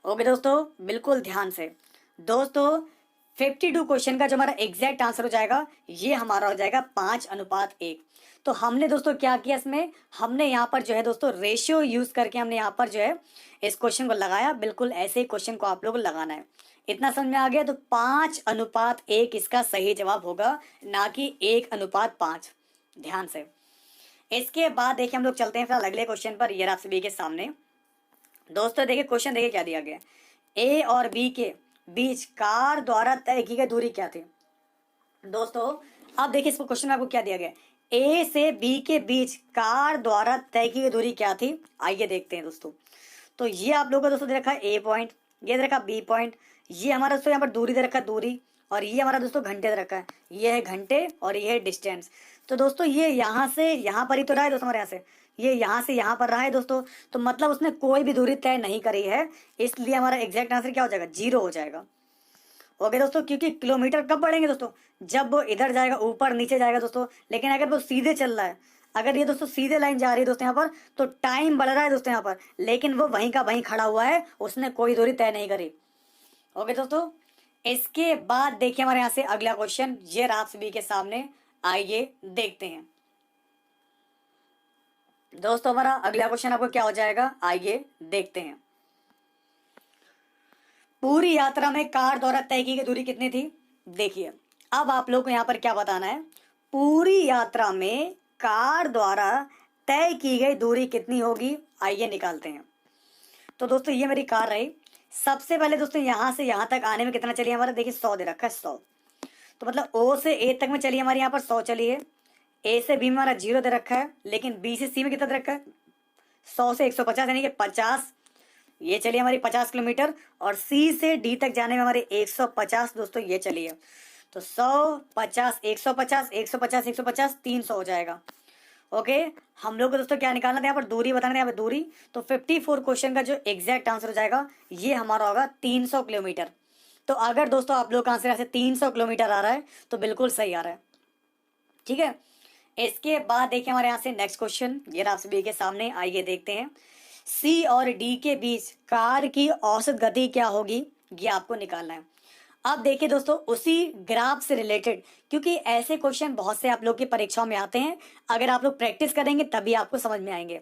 ओके दोस्तों बिल्कुल ध्यान से। दोस्तों 52 क्वेश्चन का जो हमारा एग्जैक्ट आंसर हो जाएगा ये हमारा हो जाएगा 5:1। तो हमने दोस्तों क्या किया, इसमें हमने यहाँ पर जो है दोस्तों रेशियो यूज करके हमने यहाँ पर जो है इस क्वेश्चन को लगाया। बिल्कुल ऐसे ही क्वेश्चन को आप लोगों को लगाना है। इतना समझ में आ गया। तो 5:1 इसका सही जवाब होगा, ना कि 1:5। ध्यान से। इसके बाद देखिए हम लोग चलते हैं फिर अगले क्वेश्चन पर। ये आप सभी के सामने दोस्तों देखिए क्वेश्चन देखिए क्या दिया गया, ए और बी के बीच कार द्वारा तय की गई दूरी क्या थी। दोस्तों अब देखिए इस क्वेश्चन में आपको क्या दिया गया, ए से बी के बीच कार द्वारा तय की गई दूरी क्या थी। आइए देखते हैं दोस्तों। तो ये आप लोगों को दोस्तों दे रखा है ए पॉइंट, ये दे रखा है बी पॉइंट, ये हमारा दोस्तों यहाँ पर दूरी दे रखा है दूरी, और ये हमारा दोस्तों घंटे दे रखा है, ये है घंटे और ये है डिस्टेंस। तो दोस्तों ये यहाँ से यहाँ पर ही तो रहा है दोस्तों, हमारे यहाँ से ये यहाँ से यहाँ पर रहा है दोस्तों। तो मतलब उसने कोई भी दूरी तय नहीं करी है, इसलिए हमारा एग्जैक्ट आंसर क्या हो जाएगा, 0 हो जाएगा। ओके दोस्तों, क्योंकि किलोमीटर कब बढ़ेंगे दोस्तों, जब वो इधर जाएगा ऊपर नीचे जाएगा दोस्तों। लेकिन अगर वो सीधे चल रहा है, अगर ये दोस्तों सीधे लाइन जा रही है दोस्तों यहाँ पर, तो टाइम बढ़ रहा है दोस्तों यहाँ पर, लेकिन वो वहीं का वहीं खड़ा हुआ है, उसने कोई दूरी तय नहीं करी। ओके दोस्तों, इसके बाद देखिए हमारे यहाँ से अगला क्वेश्चन ये आप सभी के सामने, आइए देखते हैं। दोस्तों हमारा अगला क्वेश्चन आपको क्या हो जाएगा, आइए देखते हैं। पूरी यात्रा में कार द्वारा तय की गई दूरी कितनी थी। देखिए अब आप लोग को यहाँ पर क्या बताना है, पूरी यात्रा में कार द्वारा तय की गई दूरी कितनी होगी, आइए निकालते हैं। तो दोस्तों ये मेरी कार रही। सबसे पहले दोस्तों यहाँ से यहाँ तक आने में कितना चलिए हमारा, देखिए 100 दे रखा है 100। तो मतलब ओ से ए तक में चलिए हमारे यहाँ पर 100 चलिए। ए से बी में हमारा 0 दे रखा है, लेकिन बी से सी में कितना दे रखा है 100 से 150, यानी कि 50। ये चलिए हमारी 50 किलोमीटर, और सी से डी तक जाने में हमारे 150 दोस्तों ये चलिए। तो 100 50 150 150 150 300 हो जाएगा। ओके, हम लोग को दोस्तों क्या निकालना था यहाँ पर, दूरी बताना था यहाँ पर दूरी। तो 54 क्वेश्चन का जो एग्जैक्ट आंसर हो जाएगा ये हमारा होगा 300 किलोमीटर। तो अगर दोस्तों आप लोग का आंसर ऐसे 300 किलोमीटर आ रहा है तो बिल्कुल सही आ रहा है। ठीक है, इसके बाद देखिए हमारे यहाँ से नेक्स्ट क्वेश्चन ये आप सभी के सामने, आइए देखते हैं। सी और डी के बीच कार की औसत गति क्या होगी, ये आपको निकालना है। अब देखिए दोस्तों उसी ग्राफ से रिलेटेड, क्योंकि ऐसे क्वेश्चन बहुत से आप लोग की परीक्षाओं में आते हैं, अगर आप लोग प्रैक्टिस करेंगे तभी आपको समझ में आएंगे।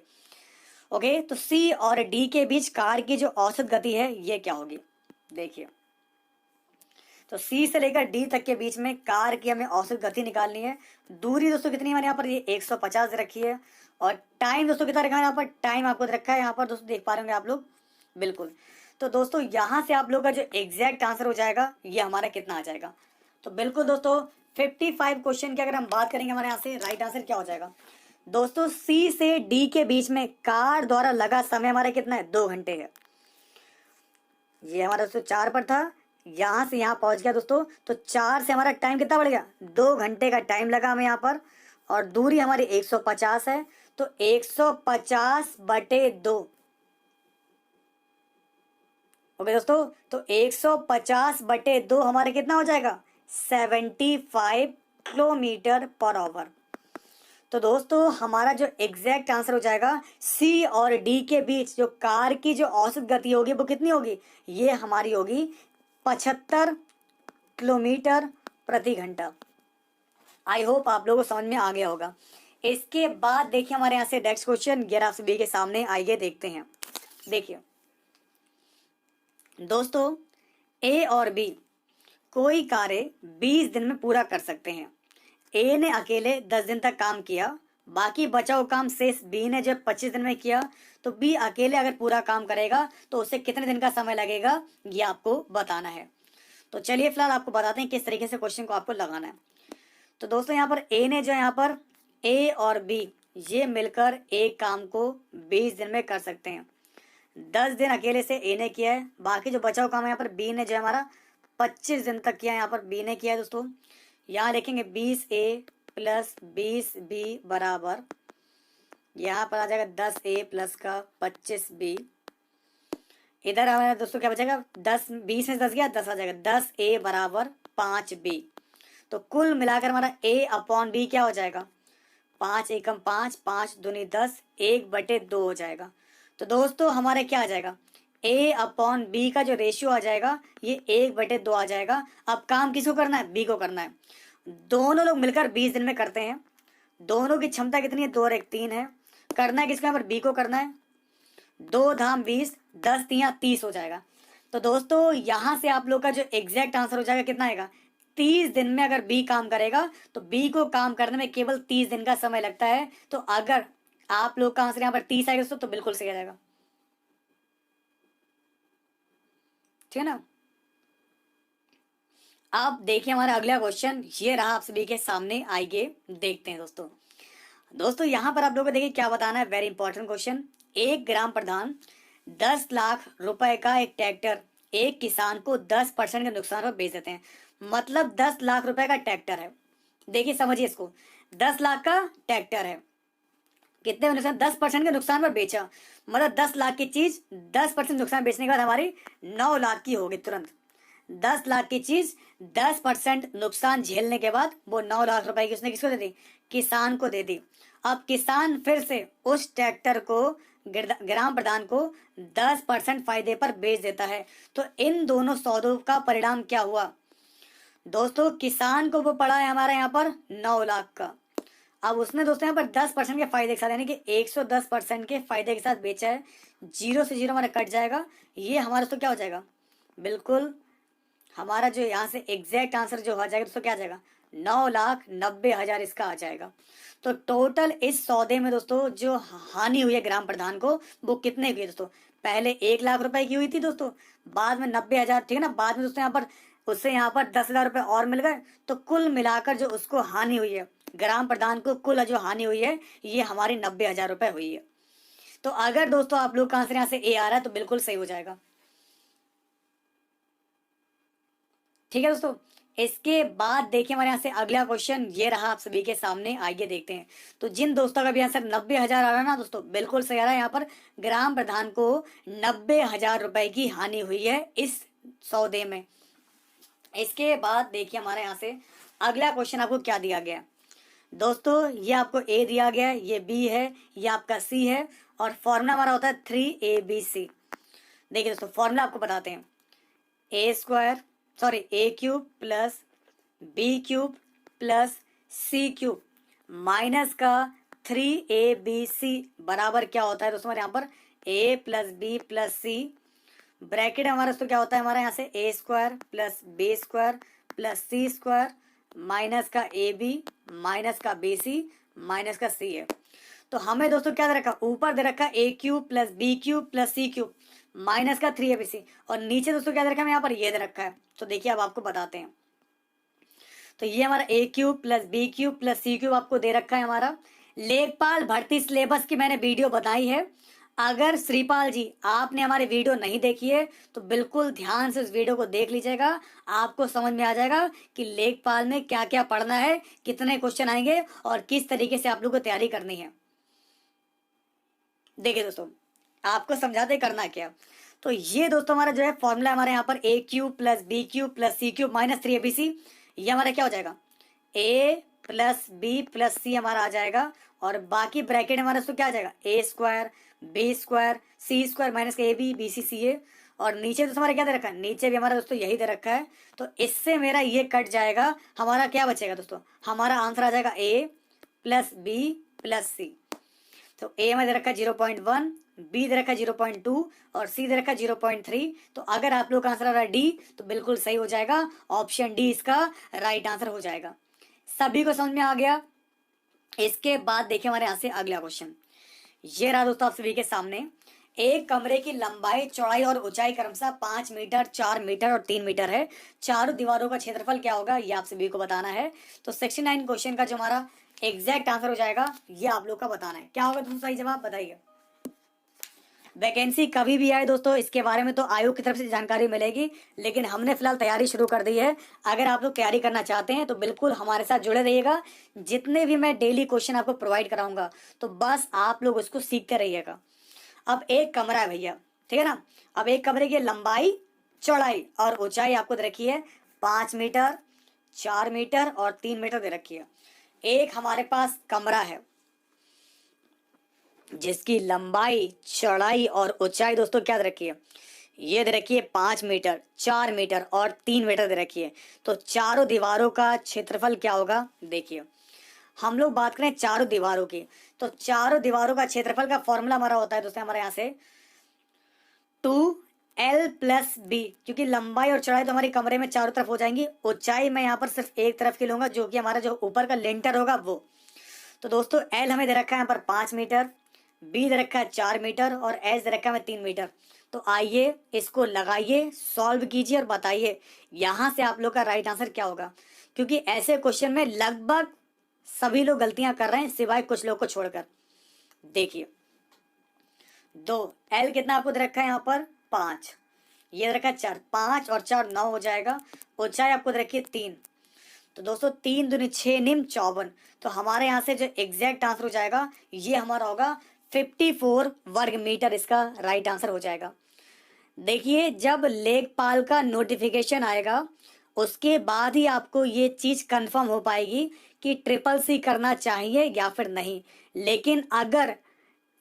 ओके, तो सी और डी के बीच कार की जो औसत गति है ये क्या होगी। देखिए तो सी से लेकर डी तक के बीच में कार की हमें औसत गति निकालनी है। दूरी दोस्तों कितनी है हमारे यहाँ पर, ये 150 रखी है, और टाइम दोस्तों कितना रखा है यहाँ पर, टाइम आपको रखा है यहाँ पर दोस्तों, देख पा रहे होंगे आप लोग बिल्कुल। तो दोस्तों यहाँ से आप लोग का जो एग्जैक्ट आंसर हो जाएगा ये हमारा कितना आ जाएगा। तो बिल्कुल दोस्तों 55 क्वेश्चन की अगर हम बात करेंगे हमारे यहाँ से राइट आंसर क्या हो जाएगा दोस्तों, सी से डी के बीच में कार द्वारा लगा समय हमारा कितना है, 2 घंटे है। ये हमारा दोस्तों 4 पर था, यहाँ से यहाँ पहुँच गया दोस्तों, तो 4 से हमारा टाइम कितना बढ़ गया, 2 घंटे का टाइम लगा हमें यहाँ पर, और दूरी हमारी 150 है। तो 150/2 ओके दोस्तों, तो 150/2 हमारे कितना हो जाएगा, 75 किलोमीटर पर आवर। तो दोस्तों हमारा जो एग्जैक्ट आंसर हो जाएगा सी और डी के बीच जो कार की जो औसत गति होगी वो कितनी होगी, ये हमारी होगी 75 किलोमीटर प्रति घंटा। आई होप आप लोगों को समझ में आ गया होगा। इसके बाद देखिए हमारे यहाँ से नेक्स्ट क्वेश्चन 11 से 20 के सामने आइए देखते हैं। देखिए दोस्तों, ए और बी कोई कार्य 20 दिन में पूरा कर सकते हैं। ए ने अकेले 10 दिन तक काम किया, बाकी बचा हुआ काम शेष बी ने जब 25 दिन में किया, तो बी अकेले अगर पूरा काम करेगा तो उसे कितने दिन का समय लगेगा, ये आपको बताना है। तो चलिए फिलहाल आपको बताते हैं किस तरीके से क्वेश्चन को आपको लगाना है। तो दोस्तों यहाँ पर ए ने जो यहाँ पर ए और बी ये मिलकर एक काम को 20 दिन में कर सकते हैं। 10 दिन अकेले से ए ने किया है, बाकी जो बचा हुआ काम है यहाँ पर बी ने जो है हमारा 25 दिन तक किया है, यहाँ पर बी ने किया है दोस्तों। यहाँ लिखेंगे 20A प्लस 20B बराबर, यहाँ पर आ जाएगा 10A प्लस का 25B। इधर हमारा दोस्तों क्या बचेगा, 20 में 10 गया, 10 आ जाएगा, 10A बराबर 5B। तो कुल मिलाकर हमारा A अपॉन B क्या हो जाएगा, 5 एकम 5, 5 दूनी 10, 1/2 हो जाएगा। तो दोस्तों हमारे क्या आ जाएगा, A अपॉन B का जो रेशियो आ जाएगा ये 1/2 आ जाएगा। अब काम किसको करना है, B को करना है। दोनों लोग मिलकर 20 दिन में करते हैं, दोनों की क्षमता कितनी है, 2 और 1 3 है। करना है किसको, यहाँ पर B को करना है। 2 धाम 20, 10 तियां 30 हो जाएगा। तो दोस्तों यहाँ से आप लोग का जो एग्जैक्ट आंसर हो जाएगा कितना आएगा, 30 दिन में अगर B काम करेगा तो B को काम करने में केवल 30 दिन का समय लगता है। तो अगर आप लोग का आंसर यहाँ पर 30 आएगा दोस्तों तो बिल्कुल सही आ जाएगा, ठीक है ना। अब देखिए हमारा अगला क्वेश्चन ये रहा आप सभी के सामने, आइए देखते हैं दोस्तों। दोस्तों यहाँ पर आप लोगों को देखिए क्या बताना है, वेरी इंपॉर्टेंट क्वेश्चन। एक ग्राम प्रधान 10 लाख रुपए का एक ट्रैक्टर एक किसान को 10% के नुकसान पर बेच देते हैं। मतलब 10 लाख रुपए का ट्रैक्टर है, देखिए समझिए इसको, 10 लाख का ट्रैक्टर है, कितने नुकसान, 10% के नुकसान पर बेचा। मतलब 10 लाख की चीज 10% नुकसान बेचने के बाद हमारी 9 लाख की होगी तुरंत। 10 लाख की चीज 10% नुकसान झेलने के बाद वो 9 लाख रुपए की उसने किसको दे दी, किसान को दे दी। अब किसान फिर से उस ट्रैक्टर को ग्राम प्रधान को 10% फायदे पर बेच देता है। तो इन दोनों सौदों का परिणाम क्या हुआ दोस्तों, किसान को वो पड़ा है हमारा यहाँ पर 9 लाख का। अब उसने दोस्तों यहाँ पर 10% के फायदे के साथ यानी कि 110% के फायदे के साथ बेचा है। 0 से 0 हमारा कट जाएगा, ये हमारा तो क्या हो जाएगा, बिल्कुल हमारा जो यहाँ से एग्जैक्ट आंसर जो आ जाएगा दोस्तों क्या आ जाएगा, 9,90,000 इसका आ जाएगा। तो टोटल इस सौदे में दोस्तों जो हानि हुई है ग्राम प्रधान को वो कितने की है दोस्तों, पहले 1 लाख रुपए की हुई थी दोस्तों, बाद में 90,000, ठीक है ना, बाद में दोस्तों यहाँ पर उससे यहाँ पर 10,000 रुपए और मिल गए। तो कुल मिलाकर जो उसको हानि हुई है ग्राम प्रधान को, कुल जो हानि हुई है ये हमारी 90,000 रुपए हुई है। तो अगर दोस्तों आप लोग का आंसर यहाँ से ए आ रहा है तो बिल्कुल सही हो जाएगा, ठीक है दोस्तों। इसके बाद देखिए हमारे यहाँ से अगला क्वेश्चन ये रहा आप सभी के सामने, आइए देखते हैं। तो जिन दोस्तों का भी आंसर 90,000 आ रहा है ना दोस्तों, बिल्कुल सही आ रहा है। यहाँ पर ग्राम प्रधान को 90,000 रुपए की हानि हुई है इस सौदे में। इसके बाद देखिए हमारे यहाँ से अगला क्वेश्चन आपको क्या दिया गया दोस्तों, ये आपको ए दिया गया है, ये बी है, ये आपका सी है, और फॉर्मूला हमारा होता है 3ABC। देखिए दोस्तों फॉर्मूला आपको बताते हैं, A cube plus B cube plus C cube minus का 3ABC बराबर क्या होता है दोस्तों हमारे यहाँ पर A plus B plus C, bracket हमारा दोस्तों क्या होता है हमारे यहाँ से A square plus B square plus C square minus का ए बी माइनस का बी सी माइनस का सी है। तो हमें दोस्तों क्या दे रखा, ऊपर दे रखा A cube plus B cube plus C cube minus का 3ABC, और नीचे दोस्तों क्या दे रखा है यहाँ पर ये दे रखा है। तो देखिए अब आपको बताते हैं, तो ये हमारा A cube plus B cube plus C cube आपको दे रखा है हमारा। लेखपाल भर्ती सिलेबस की मैंने वीडियो बनाई है, अगर श्रीपाल जी आपने हमारी वीडियो नहीं देखी है तो बिल्कुल ध्यान से उस वीडियो को देख लीजिएगा, आपको समझ में आ जाएगा कि लेखपाल में क्या क्या पढ़ना है, कितने क्वेश्चन आएंगे और किस तरीके से आप लोगों को तैयारी करनी है। देखिए दोस्तों आपको समझाते करना क्या, तो ये दोस्तों हमारा जो है फॉर्मूला हमारे यहाँ पर A cube plus B cube plus C cube minus 3 ABC, ये हमारा क्या हो जाएगा A plus B plus C हमारा आ जाएगा, और बाकी ब्रैकेट हमारा दोस्तों क्या आ जाएगा A square B square C square minus A B B C C A, और नीचे दोस्तों हमारा क्या दे रखा है, नीचे भी हमारा दोस्तों यही दे रखा है। तो इससे मेरा ये कट जाएगा, हमारा क्या बचेगा दोस्तों, हमारा आंसर आ जाएगा ए प्लस बी प्लस सी। तो ए में दे रखा है 0.1, बी दे रखा है 0.2 और सी दे रखा है 0.3। तो अगर आप लोग का आंसर आ रहा है डी तो बिल्कुल सही हो जाएगा, ऑप्शन डी इसका राइट आंसर हो जाएगा। सभी को समझ में आ गया। इसके बाद देखिए हमारे यहाँ से अगला क्वेश्चन, ये रहा दोस्तों आप सभी के सामने। एक कमरे की लंबाई चौड़ाई और ऊंचाई क्रमशः 5 मीटर 4 मीटर और 3 मीटर है। चारों दीवारों का क्षेत्रफल क्या होगा, ये आप सभी को बताना है। तो 69 क्वेश्चन का जो हमारा एग्जैक्ट आंसर हो जाएगा ये आप लोग का बताना है। क्या होगा दोस्तों, सही जवाब बताइए। वैकेंसी कभी भी आए दोस्तों इसके बारे में तो आयोग की तरफ से जानकारी मिलेगी, लेकिन हमने फिलहाल तैयारी शुरू कर दी है। अगर आप लोग तैयारी करना चाहते हैं तो बिल्कुल हमारे साथ जुड़े रहिएगा। जितने भी मैं डेली क्वेश्चन आपको प्रोवाइड कराऊंगा तो बस आप लोग उसको सीखते रहिएगा। अब एक कमरा है भैया, ठीक है ना। अब एक कमरे की लंबाई चौड़ाई और ऊंचाई आपको दे रखी है 5 मीटर 4 मीटर और 3 मीटर दे रखी है। एक हमारे पास कमरा है जिसकी लंबाई चौड़ाई और ऊंचाई दोस्तों क्या दे रखी है, ये दे रखी है 5 मीटर 4 मीटर और 3 मीटर दे रखी है। तो चारों दीवारों का क्षेत्रफल क्या होगा, देखिए हम लोग बात करें चारों दीवारों की, तो चारों दीवारों का क्षेत्रफल का फॉर्मूला हमारा होता है दोस्तों हमारे यहाँ से 2L प्लस बी, क्योंकि लंबाई और चौड़ाई तो हमारी कमरे में चारों तरफ हो जाएंगी। ऊंचाई मैं यहाँ पर सिर्फ एक तरफ की लूंगा जो कि हमारा जो ऊपर का लेंटर होगा वो। तो दोस्तों L हमें दे रखा है यहाँ पर 5 मीटर, बी दे रखा है 4 मीटर और एच दे रखा है 3 मीटर। तो आइए इसको लगाइए, सॉल्व कीजिए और बताइए यहाँ से आप लोग का राइट आंसर क्या होगा, क्योंकि ऐसे क्वेश्चन में लगभग सभी लोग गलतियां कर रहे हैं सिवाय कुछ लोग को छोड़कर। देखिए 2L कितना आपको दे रखा है यहाँ पर 5, ये दे रखा है 4, 5 और 4 9 हो जाएगा। ऊंचाई आपको दे रखी है 3, तो दोस्तों 3 दूनी 6 निम 54। तो हमारे यहाँ से जो एग्जैक्ट आंसर हो जाएगा ये हमारा होगा 54 वर्ग मीटर, इसका राइट आंसर हो जाएगा। देखिए जब लेखपाल का नोटिफिकेशन आएगा उसके बाद ही आपको ये चीज कंफर्म हो पाएगी कि CCC करना चाहिए या फिर नहीं। लेकिन अगर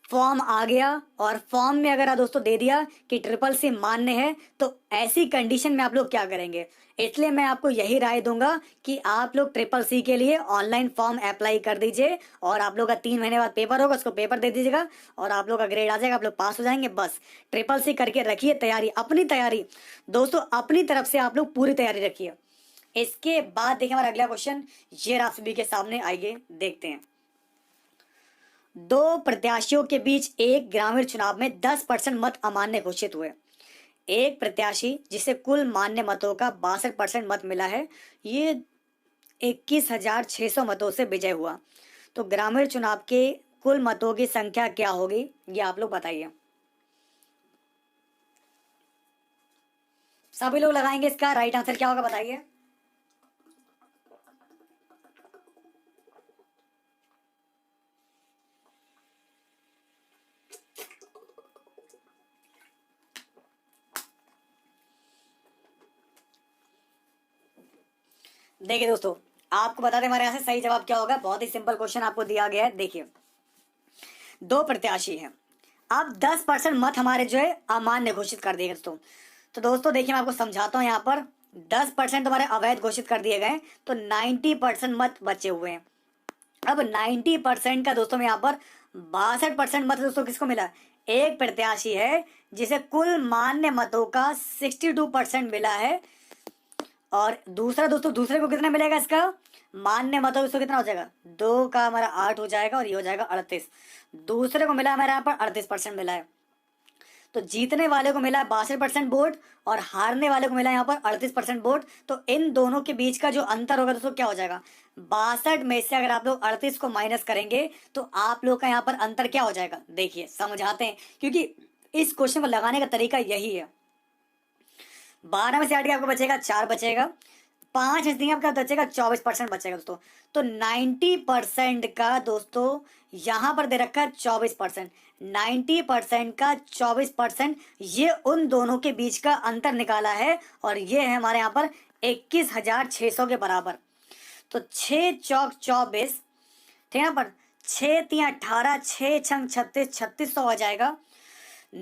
फॉर्म आ गया और फॉर्म में अगर दोस्तों दे दिया कि CCC मान्य है तो ऐसी कंडीशन में आप लोग क्या करेंगे, इसलिए मैं आपको यही राय दूंगा कि आप लोग CCC के लिए ऑनलाइन फॉर्म अप्लाई कर दीजिए और आप लोग का 3 महीने बाद पेपर होगा, उसको पेपर दे दीजिएगा और आप लोग का ग्रेड आ जाएगा, आप लोग पास हो जाएंगे। बस CCC करके रखिए तैयारी, अपनी तैयारी दोस्तों अपनी तरफ से आप लोग पूरी तैयारी रखिए। इसके बाद देखिए हमारा अगला क्वेश्चन, ये आप सभी के सामने आइए देखते हैं। 2 प्रत्याशियों के बीच एक ग्रामीण चुनाव में 10% मत अमान्य घोषित हुए। एक प्रत्याशी जिसे कुल मान्य मतों का 62% मत मिला है, ये 21,600 मतों से विजय हुआ। तो ग्रामीण चुनाव के कुल मतों की संख्या क्या होगी, ये आप लोग बताइए। सभी लोग लगाएंगे, इसका राइट आंसर क्या होगा बताइए। देखिए दोस्तों आपको बता दें हमारे यहाँ से सही जवाब क्या होगा। बहुत ही सिंपल क्वेश्चन आपको दिया गया है। देखिए 2 प्रत्याशी हैं, अब 10% मत हमारे जो है अमान्य घोषित कर दिए गए दोस्तों। तो दोस्तों देखिए मैं आपको समझाता हूँ, यहाँ पर 10% हमारे अवैध घोषित कर दिए गए, तो 90% मत बचे हुए हैं। अब 90% का दोस्तों में यहाँ पर 62% मत दोस्तों किसको मिला, एक प्रत्याशी है जिसे कुल मान्य मतों का 62% मिला है। और दूसरा दोस्तों दूसरे को कितना मिलेगा, इसका मान्य मतों दोस्तों कितना हो जाएगा, 2 का हमारा 8 हो जाएगा और ये हो जाएगा 38। दूसरे को मिला हमारे यहाँ पर 38% मिला है। तो जीतने वाले को मिला है 62% वोट और हारने वाले को मिला है यहाँ पर 38% वोट। तो इन दोनों के बीच का जो अंतर होगा दोस्तों क्या हो जाएगा, 62 में से अगर आप लोग 38 को माइनस करेंगे तो आप लोग का यहाँ पर अंतर क्या हो जाएगा। देखिए समझाते हैं, क्योंकि इस क्वेश्चन को लगाने का तरीका यही है। 12 में से 8 आपको बचेगा 4 बचेगा, 5 में आपका बचेगा 24% बचेगा दोस्तों। तो 90% का दोस्तों यहाँ पर दे रखा है 24%। 90% का 24%, ये उन दोनों के बीच का अंतर निकाला है और ये है हमारे यहाँ पर 21,600 के बराबर। तो 6 चौक 24, ठीक है ना, पर 6 3 18, 6 छंग 36, 3600 आ जाएगा।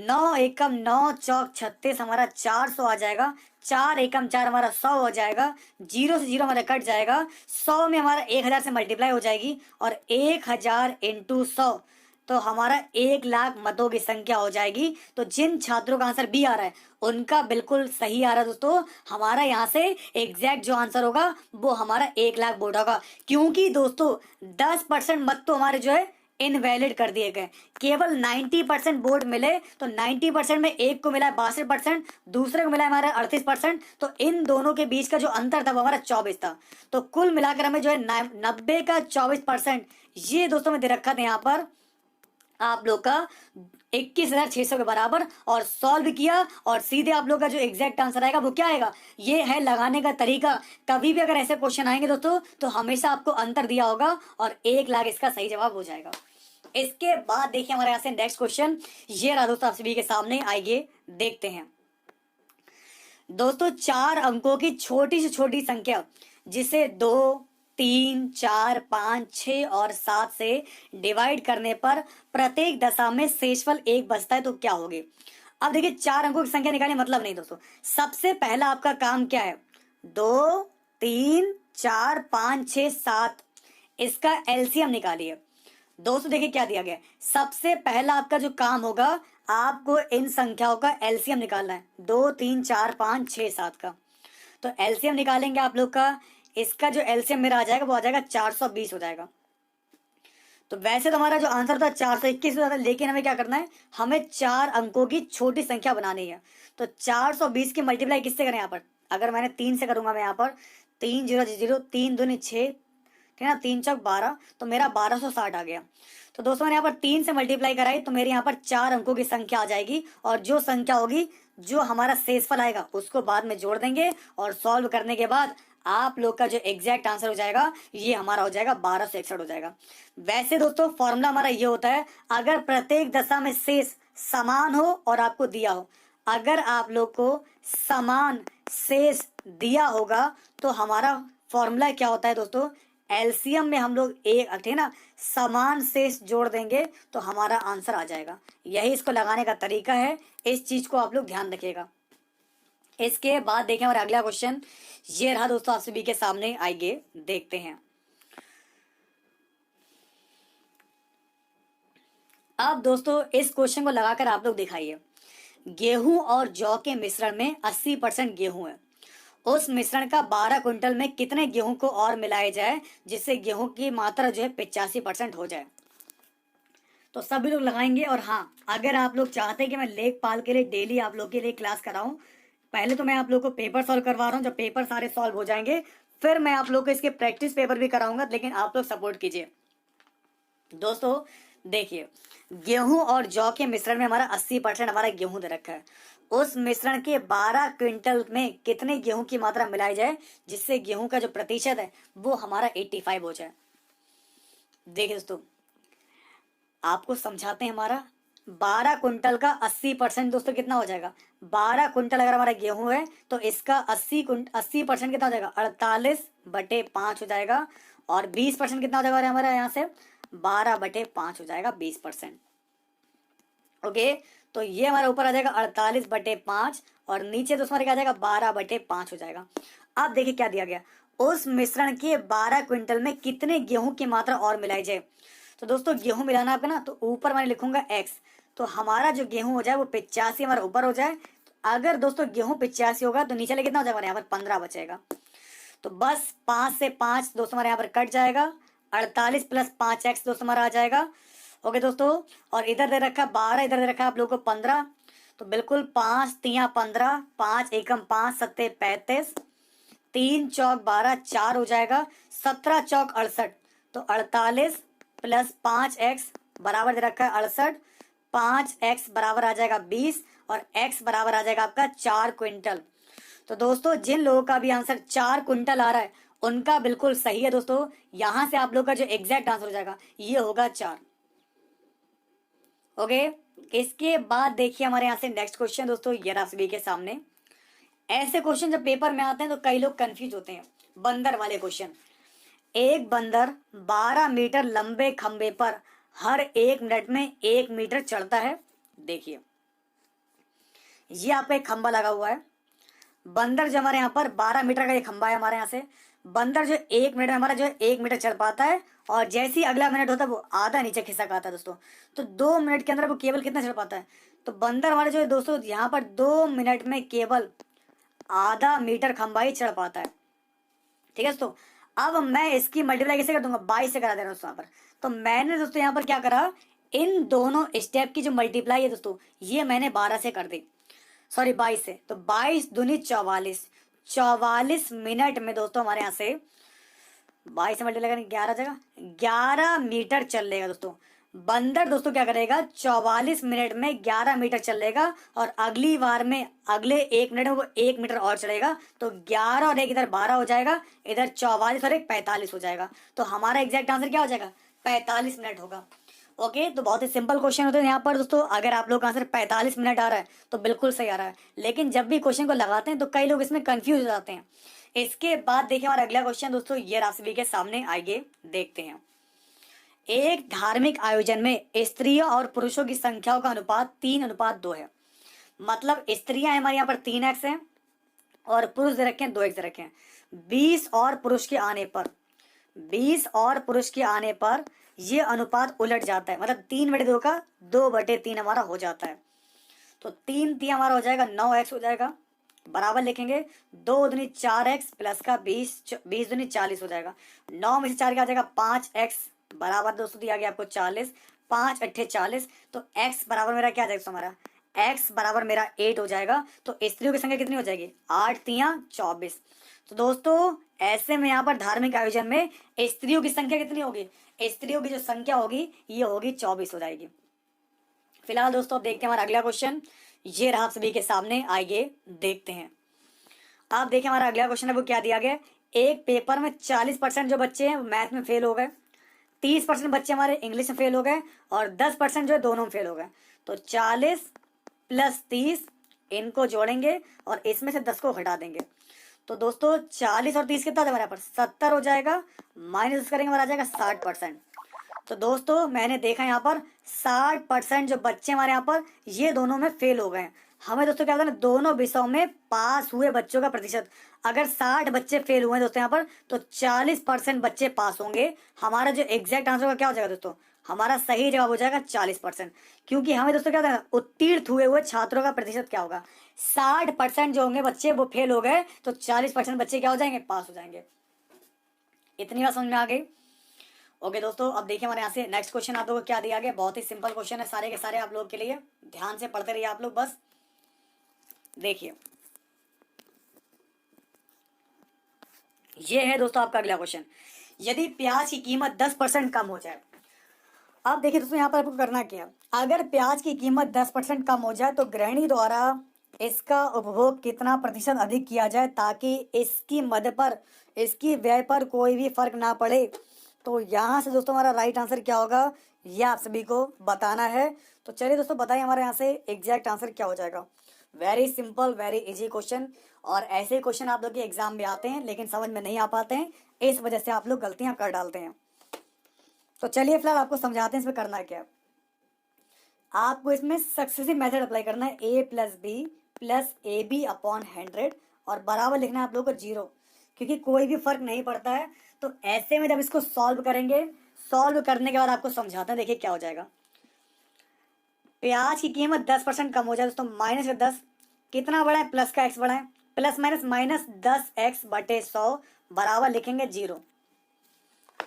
9 एकम 9 चौक 36 हमारा 400 आ जाएगा। 4 एकम 4 हमारा 100 हो जाएगा। जीरो से जीरो हमारा कट जाएगा। 100 में हमारा 1000 से मल्टीप्लाई हो जाएगी और 1000 इंटू 100 तो हमारा 1,00,000 मतों की संख्या हो जाएगी। तो जिन छात्रों का आंसर बी आ रहा है उनका बिल्कुल सही आ रहा है दोस्तों। हमारा यहाँ से एग्जैक्ट जो आंसर होगा वो हमारा 1,00,000 वोट होगा, क्योंकि दोस्तों 10% मत तो हमारे जो है इनवैलिड कर दिए गए। केवल 90% वोट मिले, तो 90% में एक को मिला है 62%, दूसरे को मिला है हमारा 38%। तो इन दोनों के बीच का जो अंतर था वो हमारा 24 था। तो कुल मिलाकर हमें जो है 90 का 24%, ये दोस्तों में दे रखा था यहाँ पर आप लोग का 21,600 के बराबर। और सॉल्व किया और सीधे आप लोग का जो एग्जैक्ट आंसर आएगा वो क्या आएगा, ये है लगाने का तरीका। कभी भी अगर ऐसे क्वेश्चन आएंगे दोस्तों तो हमेशा आपको अंतर दिया होगा और 1,00,000 इसका सही जवाब हो जाएगा। इसके बाद देखिए हमारे यहाँ से नेक्स्ट क्वेश्चन ये रहा दोस्तों, आप सभी के सामने। आइए देखते हैं दोस्तों। 4 अंकों की छोटी से छोटी संख्या जिसे 2 3 4 5 6 और 7 से डिवाइड करने पर प्रत्येक दशा में शेषफल 1 बचता है तो क्या होगी। अब देखिए 4 अंकों की संख्या निकालने मतलब नहीं दोस्तों। सबसे पहला आपका काम क्या है, 2 3 4 5 6 7, इसका एलसीएम निकालिए। दोस्तों देखिए क्या दिया गया है, सबसे पहला आपका जो काम होगा आपको इन संख्याओं का एलसीएम निकालना है, 2 3 4 5 6 7 का। तो एलसीएम निकालेंगे आप लोग का, इसका जो एलसीएम मेरा आ जाएगा वो आ जाएगा 420 हो जाएगा। तो वैसे तो हमारा जो आंसर था 421 होता था, लेकिन हमें क्या करना है, हमें 4 अंकों की छोटी संख्या बनानी है। तो 420 की मल्टीप्लाई किससे करें यहाँ पर, अगर मैंने 3 से करूंगा मैं यहाँ पर 3 0 0 3 दूनी 6, ठीक है ना, 3 चौक 12, तो मेरा 1260 आ गया। तो दोस्तों मैंने यहाँ पर 3 से मल्टीप्लाई कराई तो मेरे यहाँ पर 4 अंकों की संख्या आ जाएगी और जो संख्या होगी जो हमारा शेषफल आएगा उसको बाद में जोड़ देंगे और सॉल्व करने के बाद आप लोग का जो एग्जैक्ट आंसर हो जाएगा ये हमारा हो जाएगा 1261 हो जाएगा। वैसे दोस्तों फॉर्मूला हमारा ये होता है, अगर प्रत्येक दशा में शेष समान हो और आपको दिया हो, अगर आप लोग को समान शेष दिया होगा तो हमारा फॉर्मूला क्या होता है दोस्तों, एलसीएम में हम लोग एक थे ना समान शेष जोड़ देंगे तो हमारा आंसर आ जाएगा। यही इसको लगाने का तरीका है, इस चीज को आप लोग ध्यान रखिएगा। इसके बाद देखें हमारा अगला क्वेश्चन ये रहा दोस्तों, आप सभी के सामने। आइए देखते हैं। अब दोस्तों इस क्वेश्चन को लगाकर आप लोग दिखाइए, गेहूं और जौ के मिश्रण में 80% गेहूं है, उस मिश्रण का 12 क्विंटल में कितने गेहूं को और मिलाया जाए जिससे गेहूं की मात्रा जो है 85% हो जाए। तो सभी लोग लगाएंगे। और हाँ, अगर आप लोग चाहते हैं कि मैं लेखपाल के लिए डेली आप लोग के लिए क्लास कराऊं, पहले तो मैं आप लोग को पेपर सॉल्व करवा रहा हूं, जब पेपर सारे सॉल्व हो जाएंगे फिर मैं आप लोग को इसके प्रैक्टिस पेपर भी कराऊंगा, लेकिन आप लोग सपोर्ट कीजिए। दोस्तों देखिए, गेहूं और जौ के मिश्रण में हमारा 80% हमारा गेहूं दे रखा है, उस मिश्रण के 12 क्विंटल में कितने गेहूं की मात्रा मिलाई जाए जिससे गेहूं का जो प्रतिशत है वो हमारा 85 हो जाए। देखिए दोस्तों आपको समझाते हैं, हमारा 12 क्विंटल का 80% दोस्तों कितना हो जाएगा, 12 क्विंटल अगर हमारा गेहूं है तो इसका 80% कितना हो जाएगा, 48/5 हो जाएगा। और 20% कितना हो जाएगा हमारा यहाँ से 12/5 हो जाएगा, 20%। ओके, तो ये हमारा ऊपर आ जाएगा 48/5 और नीचे दोस्तों हमारे क्या आ जाएगा 12/5 हो जाएगा। अब देखिए क्या दिया गया, उस मिश्रण के 12 क्विंटल में कितने गेहूं की मात्रा और मिलाई जाए। तो दोस्तों गेहूं मिलाना आपका ना, तो ऊपर मैं लिखूंगा x, तो हमारा जो गेहूं हो जाए वो 85 हमारा ऊपर हो जाए। तो अगर दोस्तों गेहूं 85 होगा तो नीचे कितना हो जाएगा, यहाँ पर 15 बचेगा। तो बस 5 से 5 दोस्तों हमारे यहाँ पर कट जाएगा, 48 + 5x दोस्तों हमारा आ जाएगा। ओके दोस्तों, और इधर दे रखा 12, इधर दे रखा आप लोगों को 15, तो बिल्कुल 5 3 15, 5 एकम 5 7 35, 3 चौक 12, 4 हो जाएगा, 17 चौक 68, तो 48 + 5x बराबर दे रखा है 68, 5x बराबर आ जाएगा 20 और x बराबर आ जाएगा आपका 4 क्विंटल। तो दोस्तों जिन लोगों का भी आंसर 4 क्विंटल आ रहा है उनका बिल्कुल सही है दोस्तों। यहां से आप लोग का जो एग्जैक्ट आंसर हो जाएगा ये होगा 4। ओके, इसके बाद देखिए हमारे यहाँ से नेक्स्ट क्वेश्चन दोस्तों, ये रहा सभी के सामने। ऐसे क्वेश्चन जब पेपर में आते हैं तो कई लोग कंफ्यूज होते हैं। बंदर वाले क्वेश्चन। एक बंदर 12 मीटर लंबे खंबे पर हर 1 मिनट में 1 मीटर चढ़ता है। देखिए, ये आपका एक खंबा लगा हुआ है। बंदर जो हमारे यहाँ पर 12 मीटर का ये खंबा है हमारे यहाँ से। बंदर जो 1 मिनट में हमारा जो है 1 मीटर चल पाता है, और जैसे ही अगला मिनट होता है वो आधा नीचे खिसक आता है दोस्तों। तो 2 मिनट के अंदर वो केवल कितना चल पाता है? तो बंदर हमारे जो है दोस्तों यहाँ पर 2 मिनट में केवल आधा मीटर खंबा ही चढ़ पाता है। ठीक है दोस्तों, अब मैं इसकी मल्टीप्लाई कैसे कर दूंगा? 22 से करा दे रहा हूँ दोस्तों यहाँ पर। तो मैंने दोस्तों यहाँ पर क्या करा, इन दोनों स्टेप की जो मल्टीप्लाई है दोस्तों, ये मैंने 12 से कर दी, सॉरी 22 से। तो 22 दूनी 44, 44 मिनट में दोस्तों हमारे यहाँ से 22 से मल्टीप्लाई करेंगे 11 जगह 11 मीटर चल लेगा दोस्तों। बंदर दोस्तों क्या करेगा, 44 मिनट में 11 मीटर चल लेगा, और अगली बार में अगले 1 मिनट में वो 1 मीटर और चलेगा। तो 11 और 1 इधर 12 हो जाएगा, इधर 44 और 1 45 हो जाएगा। तो हमारा एग्जैक्ट आंसर क्या हो जाएगा? 45 मिनट होगा। ओके, तो बहुत ही सिंपल क्वेश्चन होते हैं यहाँ पर दोस्तों। अगर आप लोग का आंसर 45 मिनट आ रहा है तो बिल्कुल सही आ रहा है, लेकिन जब भी क्वेश्चन को लगाते हैं तो कई लोग इसमें कंफ्यूज हो जाते हैं। इसके बाद देखिए हमारा अगला क्वेश्चन दोस्तों, ये राशि के सामने आइए देखते हैं। एक धार्मिक आयोजन में स्त्रियों और पुरुषों की संख्याओं का अनुपात 3:2 है। मतलब स्त्रियां हमारे यहाँ पर 3x हैं और पुरुष दे रखे हैं 2x दे रखे हैं। 20 और पुरुष के आने पर 20 और पुरुष के आने पर ये अनुपात उलट जाता है। मतलब 3/2 का 2/3 हमारा हो जाता है। तो 3 हमारा हो जाएगा 9x हो जाएगा, बराबर लिखेंगे 2 दूनी 4x प्लस का 20 दूनी 40 हो जाएगा। 9 में से 4 क्या आ जाएगा 5x, बराबर दोस्तों दिया गया आपको 40, 5 अट्ठे 40। तो x बराबर मेरा क्या आ जाएगा हमारा, x बराबर मेरा 8 हो जाएगा। तो स्त्रियों की संख्या कितनी हो जाएगी, 8 तिया 24। तो दोस्तों ऐसे में यहाँ पर धार्मिक आयोजन में स्त्रियों की संख्या कितनी होगी, स्त्रियों की जो संख्या होगी ये होगी 24 हो जाएगी। फिलहाल दोस्तों देखते हैं हमारा अगला क्वेश्चन, ये रहा आप सभी के सामने, आइए देखते हैं। आप देखिए हमारा अगला क्वेश्चन है वो क्या दिया गया। एक पेपर में 40% जो बच्चे हैं वो मैथ में फेल हो गए, 30% बच्चे हमारे इंग्लिश में फेल हो गए, और 10% जो है दोनों में फेल हो गए। तो 40 + 30 इनको जोड़ेंगे और इसमें से 10 को हटा देंगे। तो दोस्तों 40 और 30 कितना हो जाएगा हमारे पर 70 हो जाएगा, माइनस करेंगे हमारा आ जाएगा 60%। तो दोस्तों मैंने देखा यहाँ पर 60% जो बच्चे हमारे यहाँ पर ये दोनों में फेल हो गए। हमें दोस्तों क्या होता है ना, दोनों विषयों में पास हुए बच्चों का प्रतिशत, अगर 60 बच्चे फेल हुए दोस्तों यहाँ पर तो 40% बच्चे पास होंगे। हमारा जो एग्जैक्ट आंसर होगा क्या हो जाएगा दोस्तों, हमारा सही जवाब हो जाएगा 40%। क्योंकि हमें दोस्तों क्या होता है, उत्तीर्ण हुए छात्रों का प्रतिशत क्या होगा, 60% जो होंगे बच्चे वो फेल हो गए, तो 40% बच्चे क्या हो जाएंगे, पास हो जाएंगे। इतनी बात समझ में आ गई। ओके दोस्तों, अब देखिए हमारे यहाँ से नेक्स्ट क्वेश्चन आप लोगों को क्या दिया गया। बहुत ही सिंपल क्वेश्चन है, सारे के सारे आप लोगों के लिए, ध्यान से पढ़ते रहिए आप लोग। बस देखिए, ये है दोस्तों आपका अगला क्वेश्चन। यदि प्याज की कीमत 10% कम हो जाए। अब देखिए दोस्तों यहाँ पर आपको करना क्या, अगर प्याज की कीमत 10% कम हो जाए तो गृहिणी द्वारा इसका उपभोग कितना प्रतिशत अधिक किया जाए ताकि इसकी मद पर, इसकी व्यय पर कोई भी फर्क ना पड़े। तो यहाँ से दोस्तों हमारा राइट आंसर क्या होगा ये आप सभी को बताना है। तो चलिए दोस्तों बताइए हमारे यहाँ से एग्जैक्ट आंसर क्या हो जाएगा। Very simple, very easy question, और ऐसे क्वेश्चन आप लोग के एग्जाम में आते हैं लेकिन समझ में नहीं आ पाते हैं, इस वजह से आप लोग गलतियां कर डालते हैं। तो चलिए फिलहाल आपको समझाते हैं इसमें करना क्या है। आपको इसमें सक्सेसिव मेथड अप्लाई करना है, a + b + ab/100, और बराबर लिखना है आप लोगों को 0, क्योंकि कोई भी फर्क नहीं पड़ता है। तो ऐसे में जब इसको सॉल्व करेंगे, सॉल्व करने के बाद आपको समझाते हैं, देखिए क्या हो जाएगा। प्याज की कीमत 10% कम हो जाए दोस्तों, -10 कितना बढ़ाए, प्लस का x बढ़ाए, प्लस माइनस -10x/100 बराबर लिखेंगे 0।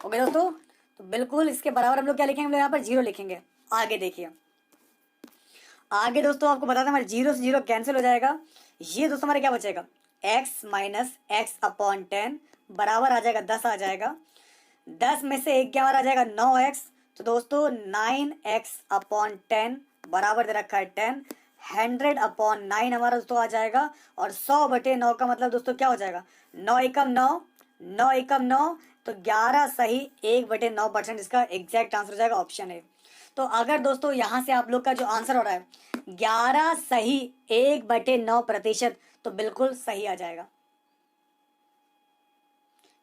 ओके दोस्तों, तो बिल्कुल इसके बराबर हम लोग क्या लिखेंगे, हम लोग यहाँ पर 0 लिखेंगे। आगे देखिए, आगे दोस्तों आपको बताते हैं हमारे 0 से 0 कैंसिल हो जाएगा। ये दोस्तों हमारे क्या बचेगा, x - x/10 बराबर आ जाएगा 10 आ जाएगा। 10 में से 1 क्या हमारा आ जाएगा 9x। तो दोस्तों 9x/10 बराबर दे रखा है 10। 100/9 हमारा दोस्तों आ जाएगा, और 100/9 का मतलब दोस्तों क्या हो जाएगा, 9 एकम 9, 9 एकम 9, तो 11 सही 1/9%। इसका एग्जैक्ट आंसर हो जाएगा ऑप्शन है। तो अगर दोस्तों यहाँ से आप लोग का जो आंसर हो रहा है 11 सही 1/9%, तो बिल्कुल सही आ जाएगा।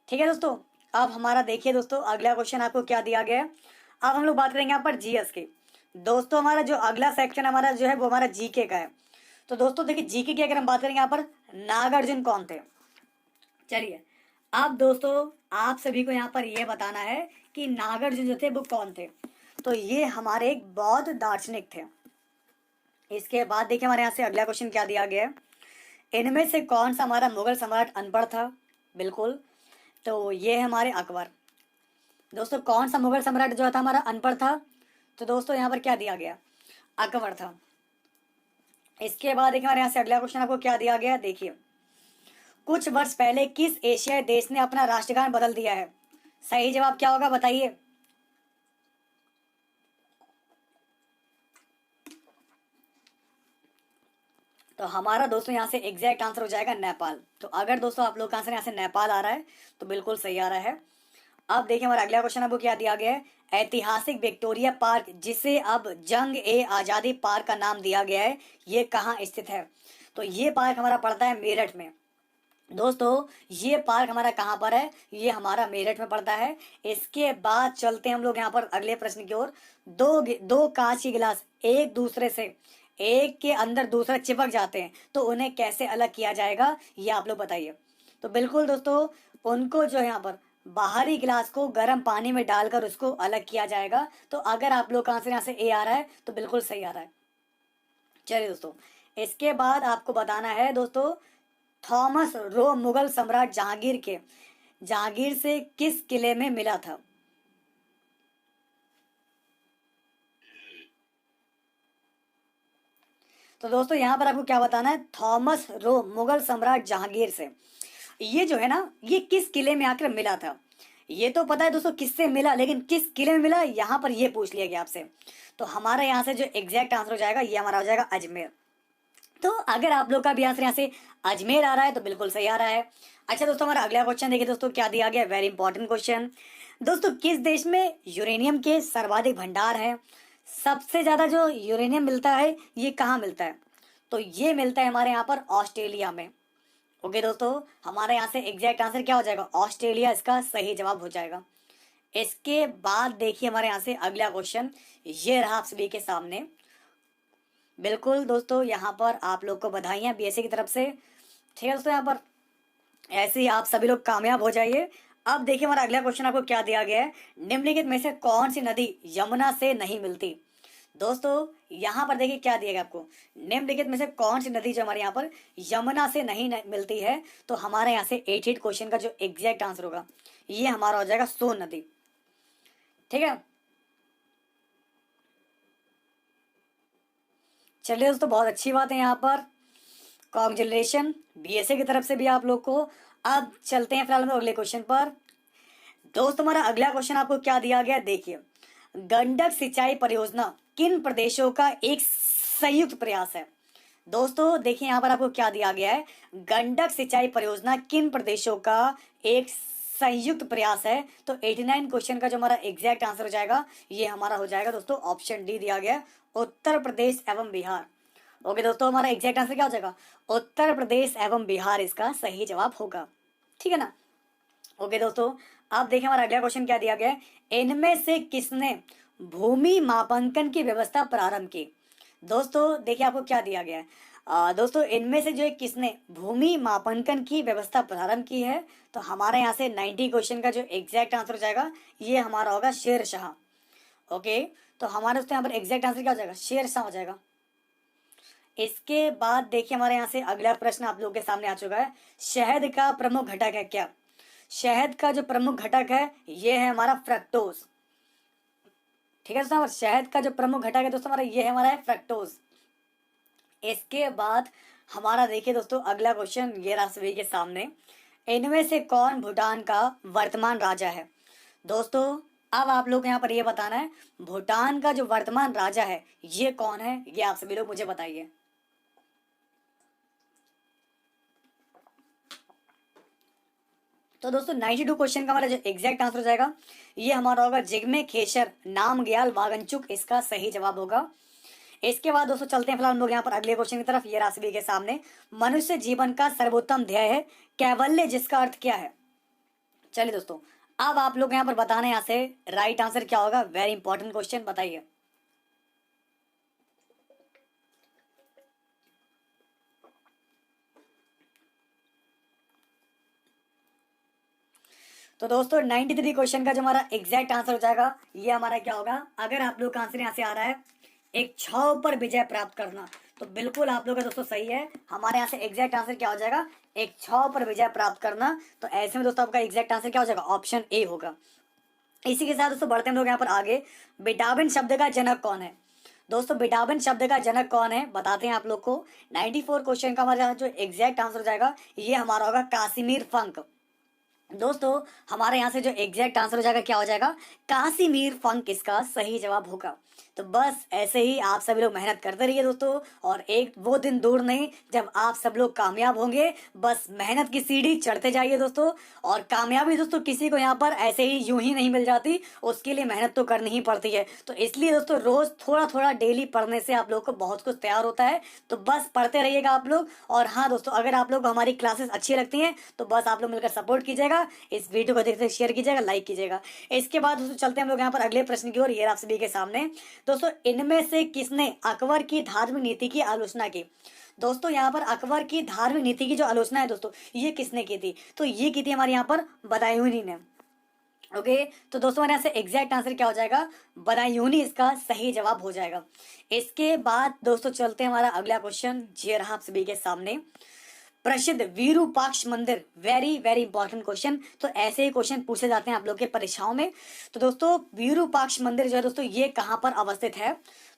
ठीक है दोस्तों, अब हमारा देखिए दोस्तों अगला क्वेश्चन आपको क्या दिया गया है। अब हम लोग बात करेंगे यहाँ पर जीएस की। दोस्तों हमारा जो अगला सेक्शन हमारा जो है वो हमारा जीके का है। तो दोस्तों देखिए जीके की अगर हम बात करेंगे यहाँ पर नागार्जुन कौन थे। चलिए अब दोस्तों आप सभी को यहाँ पर यह बताना है कि नागार्जुन जो थे वो कौन थे। तो ये हमारे एक बौद्ध दार्शनिक थे। इसके बाद देखिए हमारे यहाँ से अगला क्वेश्चन क्या दिया गया है। इनमें से कौन सा हमारा मुगल सम्राट अनपढ़ था। बिल्कुल, तो ये है हमारे अकबर। दोस्तों कौन सा मुगल सम्राट जो था हमारा अनपढ़ था, तो दोस्तों यहाँ पर क्या दिया गया, अकबर था। इसके बाद देखिए हमारे यहाँ से अगला क्वेश्चन आपको क्या दिया गया, देखिए कुछ वर्ष पहले किस एशियाई देश ने अपना राष्ट्रगान बदल दिया है। सही जवाब क्या होगा बताइए। तो हमारा दोस्तों यहाँ से एग्जैक्ट आंसर हो जाएगा नेपाल। तो अगर दोस्तों आप लोग का आंसर यहाँ से नेपाल आ रहा है तो बिल्कुल सही आ रहा है। अब देखिए हमारा अगला क्वेश्चन आपको क्या दिया गया है। ऐतिहासिक विक्टोरिया पार्क, जिसे अब जंग ए आज़ादी पार्क का नाम दिया गया है, ये कहाँ स्थित है। तो ये पार्क हमारा पड़ता है मेरठ में। दोस्तों ये पार्क हमारा कहाँ पर है, ये हमारा मेरठ में पड़ता है। इसके बाद चलते हैं हम लोग यहाँ पर अगले प्रश्न की ओर। दो कांच के गिलास एक दूसरे से एक के अंदर दूसरा चिपक जाते हैं, तो उन्हें कैसे अलग किया जाएगा, ये आप लोग बताइए। तो बिल्कुल दोस्तों उनको जो है यहाँ पर बाहरी गिलास को गर्म पानी में डालकर उसको अलग किया जाएगा। तो अगर आप लोग का आंसर यहाँ से ए आ रहा है तो बिल्कुल सही आ रहा है। चलिए दोस्तों इसके बाद आपको बताना है दोस्तों, थॉमस रो मुगल सम्राट जहांगीर से किस किले में मिला था। तो दोस्तों यहाँ पर आपको क्या बताना है, थॉमस रो मुगल सम्राट जहांगीर से ये जो है ना, ये किस किले में आकर मिला था। ये तो पता है दोस्तों किससे मिला, लेकिन किस किले में मिला यहाँ पर ये पूछ लिया गया आपसे। तो हमारा यहाँ से जो एग्जैक्ट आंसर हो जाएगा ये हमारा हो जाएगा अजमेर। तो अगर आप लोग का भी आंसर यहाँ से अजमेर आ रहा है तो बिल्कुल सही आ रहा है। अच्छा दोस्तों हमारा अगला क्वेश्चन देखिए दोस्तों क्या दिया गया, वेरी इंपॉर्टेंट क्वेश्चन। दोस्तों किस देश में यूरेनियम के सर्वाधिक भंडार है। सबसे ज्यादा जो यूरेनियम मिलता है ये कहाँ मिलता है, तो ये मिलता है हमारे यहाँ पर ऑस्ट्रेलिया में। ओके दोस्तों हमारे यहाँ से एग्जैक्ट आंसर क्या हो जाएगा, ऑस्ट्रेलिया इसका सही जवाब हो जाएगा। इसके बाद देखिए हमारे यहाँ से अगला क्वेश्चन ये रहा आप सभी के सामने। बिल्कुल दोस्तों यहाँ पर आप लोग को बधाइयाँ बीएससी की तरफ से। ठीक है दोस्तों, यहाँ पर ऐसे ही आप सभी लोग कामयाब हो जाइए। अब देखिए हमारा अगला क्वेश्चन आपको क्या दिया गया है, निम्नलिखित में से कौन सी नदी यमुना से नहीं मिलती। दोस्तों यहाँ पर देखिए क्या दिया गया आपको, निम्नलिखित में से कौन सी नदी जो हमारे यहाँ पर यमुना से नहीं मिलती है। तो हमारे यहाँ से 88 क्वेश्चन का जो एग्जैक्ट आंसर होगा ये हमारा हो जाएगा सोन नदी। ठीक है, चलिए दोस्तों बहुत अच्छी बात है, यहाँ पर कॉन्ग्रेचुलेशन बीएसए की तरफ से भी आप लोग को। अब चलते हैं फिलहाल हम अगले क्वेश्चन पर। दोस्तों हमारा अगला क्वेश्चन आपको क्या दिया गया, देखिए गंडक सिंचाई परियोजना किन प्रदेशों का एक संयुक्त प्रयास है। दोस्तों देखिए यहाँ पर आपको क्या दिया गया है, गंडक सिंचाई परियोजना किन प्रदेशों का एक संयुक्त प्रयास है। तो 89 क्वेश्चन का जो हमारा एग्जैक्ट आंसर हो जाएगा ये हमारा हो जाएगा दोस्तों ऑप्शन डी दिया गया, उत्तर प्रदेश एवं बिहार। ओके दोस्तों हमारा एग्जैक्ट आंसर क्या हो जाएगा, उत्तर प्रदेश एवं बिहार इसका सही जवाब होगा। ठीक है ना। ओके दोस्तों अब देखिए हमारा अगला क्वेश्चन क्या दिया गया है, इनमें से किसने भूमि मापांकन की व्यवस्था प्रारंभ की। दोस्तों देखिए आपको क्या दिया गया है, दोस्तों इनमें से जो है किसने भूमि मापांकन की व्यवस्था प्रारंभ की है। तो हमारे यहाँ से 90 क्वेश्चन का जो एग्जैक्ट आंसर हो जाएगा ये हमारा होगा शेर शाह। ओके तो हमारे दोस्तों यहाँ पर एग्जैक्ट आंसर क्या हो जाएगा, शेर शाह हो जाएगा। इसके बाद देखिए हमारे यहाँ से अगला प्रश्न आप लोगों के सामने आ चुका है, शहद का प्रमुख घटक है क्या। शहद का जो प्रमुख घटक है ये है हमारा फ्रक्टोज। ठीक है दोस्तों, शहद का जो प्रमुख घटक है दोस्तों हमारा ये है हमारा फ्रक्टोज। इसके बाद हमारा देखिए दोस्तों अगला क्वेश्चन ये रहा सभी के सामने, इनमें से कौन भूटान का वर्तमान राजा है। दोस्तों अब आप लोग यहाँ पर ये बताना है भूटान का जो वर्तमान राजा है ये कौन है, ये आप सभी लोग मुझे बताइए। तो दोस्तों 92 क्वेश्चन का हमारा जो एग्जैक्ट आंसर हो जाएगा ये हमारा होगा जिग्मे खेसर नामग्याल वांगचुक, इसका सही जवाब होगा। इसके बाद दोस्तों चलते हैं फिलहाल हम लोग यहाँ पर अगले क्वेश्चन की तरफ। ये राशि के सामने, मनुष्य जीवन का सर्वोत्तम ध्येय है कैवल्य, जिसका अर्थ क्या है। चलिए दोस्तों, अब आप लोग यहाँ पर बताना यहाँ से राइट आंसर क्या होगा। वेरी इंपॉर्टेंट क्वेश्चन, बताइए। तो दोस्तों 93 क्वेश्चन का जो हमारा एग्जैक्ट आंसर हो जाएगा ये हमारा क्या होगा। अगर आप लोग का आंसर यहाँ से आ रहा है एक छाव पर विजय प्राप्त करना, तो बिल्कुल आप लोग का दोस्तों सही है। हमारे यहाँ से एग्जैक्ट आंसर क्या हो जाएगा, एक छाव पर विजय प्राप्त करना। तो ऐसे में दोस्तों आपका एग्जैक्ट आंसर क्या हो जाएगा, ऑप्शन ए होगा। इसी के साथ दोस्तों बढ़ते हम लोग यहाँ पर आगे। विटामिन शब्द का जनक कौन है। दोस्तों विटामिन शब्द का जनक कौन है बताते हैं आप लोग को। 94 क्वेश्चन का हमारा जो एग्जैक्ट आंसर हो जाएगा ये हमारा होगा कासिमिर फंक। दोस्तों हमारे यहाँ से जो एग्जैक्ट आंसर हो जाएगा क्या हो जाएगा, कासिमिर फंक इसका सही जवाब होगा। तो बस ऐसे ही आप सभी लोग मेहनत करते रहिए दोस्तों, और एक वो दिन दूर नहीं जब आप सब लोग कामयाब होंगे। बस मेहनत की सीढ़ी चढ़ते जाइए दोस्तों। और कामयाबी दोस्तों किसी को यहाँ पर ऐसे ही यूं ही नहीं मिल जाती, उसके लिए मेहनत तो करनी ही पड़ती है। तो इसलिए दोस्तों रोज थोड़ा थोड़ा डेली पढ़ने से आप लोग को बहुत कुछ तैयार होता है। तो बस पढ़ते रहिएगा आप लोग। और हाँ दोस्तों, अगर आप लोग को हमारी क्लासेस अच्छी लगती हैं तो बस आप लोग मिलकर सपोर्ट कीजिएगा, इस वीडियो को देखते शेयर कीजिएगा, लाइक कीजिएगा। इसके बाद दोस्तों चलते हैं हम लोग यहाँ पर अगले प्रश्न की ओर। ये आप सभी के सामने दोस्तों, इनमें से किसने अकबर की धार्मिक नीति की आलोचना की। दोस्तों यहाँ पर अकबर की धार्मिक नीति की जो आलोचना है दोस्तों ये किसने की थी, तो ये की थी हमारे यहाँ पर बदायूनी ने। ओके, तो दोस्तों हमारे यहाँ से एग्जैक्ट आंसर क्या हो जाएगा, बदायूनी इसका सही जवाब हो जाएगा। इसके बाद दोस्तों चलते हैं हमारा अगला क्वेश्चन। ये रहा आप सभी के सामने, प्रसिद्ध विरूपाक्ष मंदिर। Very very important question. तो ऐसे ही क्वेश्चन पूछे जाते हैं आप लोग के परीक्षाओं में। तो दोस्तों विरूपाक्ष मंदिर जो है दोस्तों ये कहाँ पर अवस्थित है।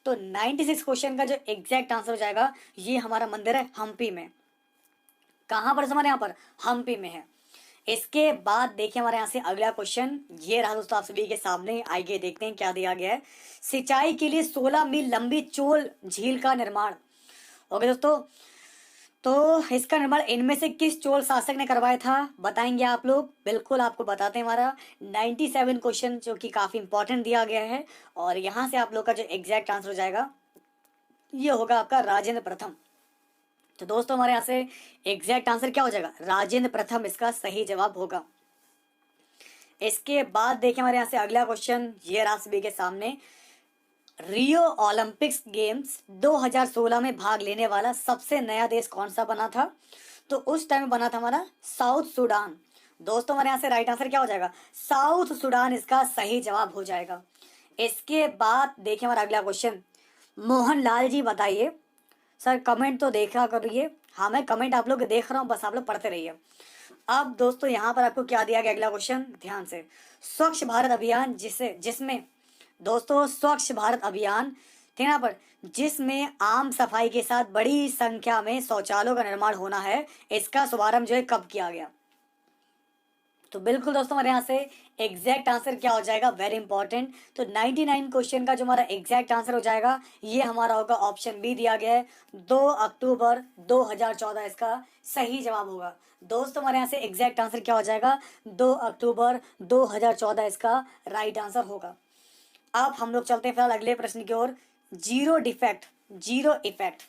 तो 96 क्वेश्चन का जो एग्जैक्ट आंसर हो जाएगा ये हमारा मंदिर है हम्पी में। कहाँ पर हमारे यहाँ पर, हम्पी में है। इसके बाद देखिए हमारे यहाँ से अगला क्वेश्चन। ये रहा दोस्तों आप सभी के सामने। आइए देखते हैं क्या दिया गया है। सिंचाई के लिए 16 मील लंबी चोल झील का निर्माण। ओके दोस्तों, तो इसका निर्माण इनमें से किस चोल शासक ने करवाया था बताएंगे आप लोग। बिल्कुल आपको बताते हैं। हमारा 97 क्वेश्चन जो कि काफी इंपॉर्टेंट दिया गया है, और यहाँ से आप लोग का जो एग्जैक्ट आंसर हो जाएगा ये होगा आपका राजेंद्र प्रथम। तो दोस्तों हमारे यहाँ से एग्जैक्ट आंसर क्या हो जाएगा, राजेंद्र प्रथम इसका सही जवाब होगा। इसके बाद देखिए हमारे यहाँ से अगला क्वेश्चन। ये रहा सभी के सामने, रियो ओलंपिक्स गेम्स 2016 में भाग लेने वाला सबसे नया देश कौन सा बना था। तो उस टाइम बना था हमारा साउथ सूडान। दोस्तों हमारे यहाँ से राइट आंसर क्या हो जाएगा, साउथ सूडान इसका सही जवाब हो जाएगा। इसके बाद देखिए हमारा अगला क्वेश्चन। मोहन लाल जी बताइए। सर कमेंट तो देखा करिए। हाँ मैं कमेंट आप लोग देख रहा हूँ, बस आप लोग पढ़ते रहिए। अब दोस्तों यहाँ पर आपको क्या दिया गया अगला क्वेश्चन, ध्यान से। स्वच्छ भारत अभियान जिसमें दोस्तों स्वच्छ भारत अभियान ठीक है पर जिसमें आम सफाई के साथ बड़ी संख्या में शौचालयों का निर्माण होना है, इसका शुभारंभ जो है कब किया गया। तो बिल्कुल दोस्तों हमारे यहाँ से एग्जैक्ट आंसर क्या हो जाएगा, वेरी इंपॉर्टेंट। तो 99 क्वेश्चन का जो हमारा एग्जैक्ट आंसर हो जाएगा ये हमारा होगा ऑप्शन बी दिया गया है, 2 अक्टूबर 2014 इसका सही जवाब होगा। दोस्तों हमारे यहाँ से एग्जैक्ट आंसर क्या हो जाएगा, 2 अक्टूबर 2014 इसका राइट आंसर होगा। अब हम लोग चलते हैं फिलहाल अगले प्रश्न की ओर। Zero defect, zero effect.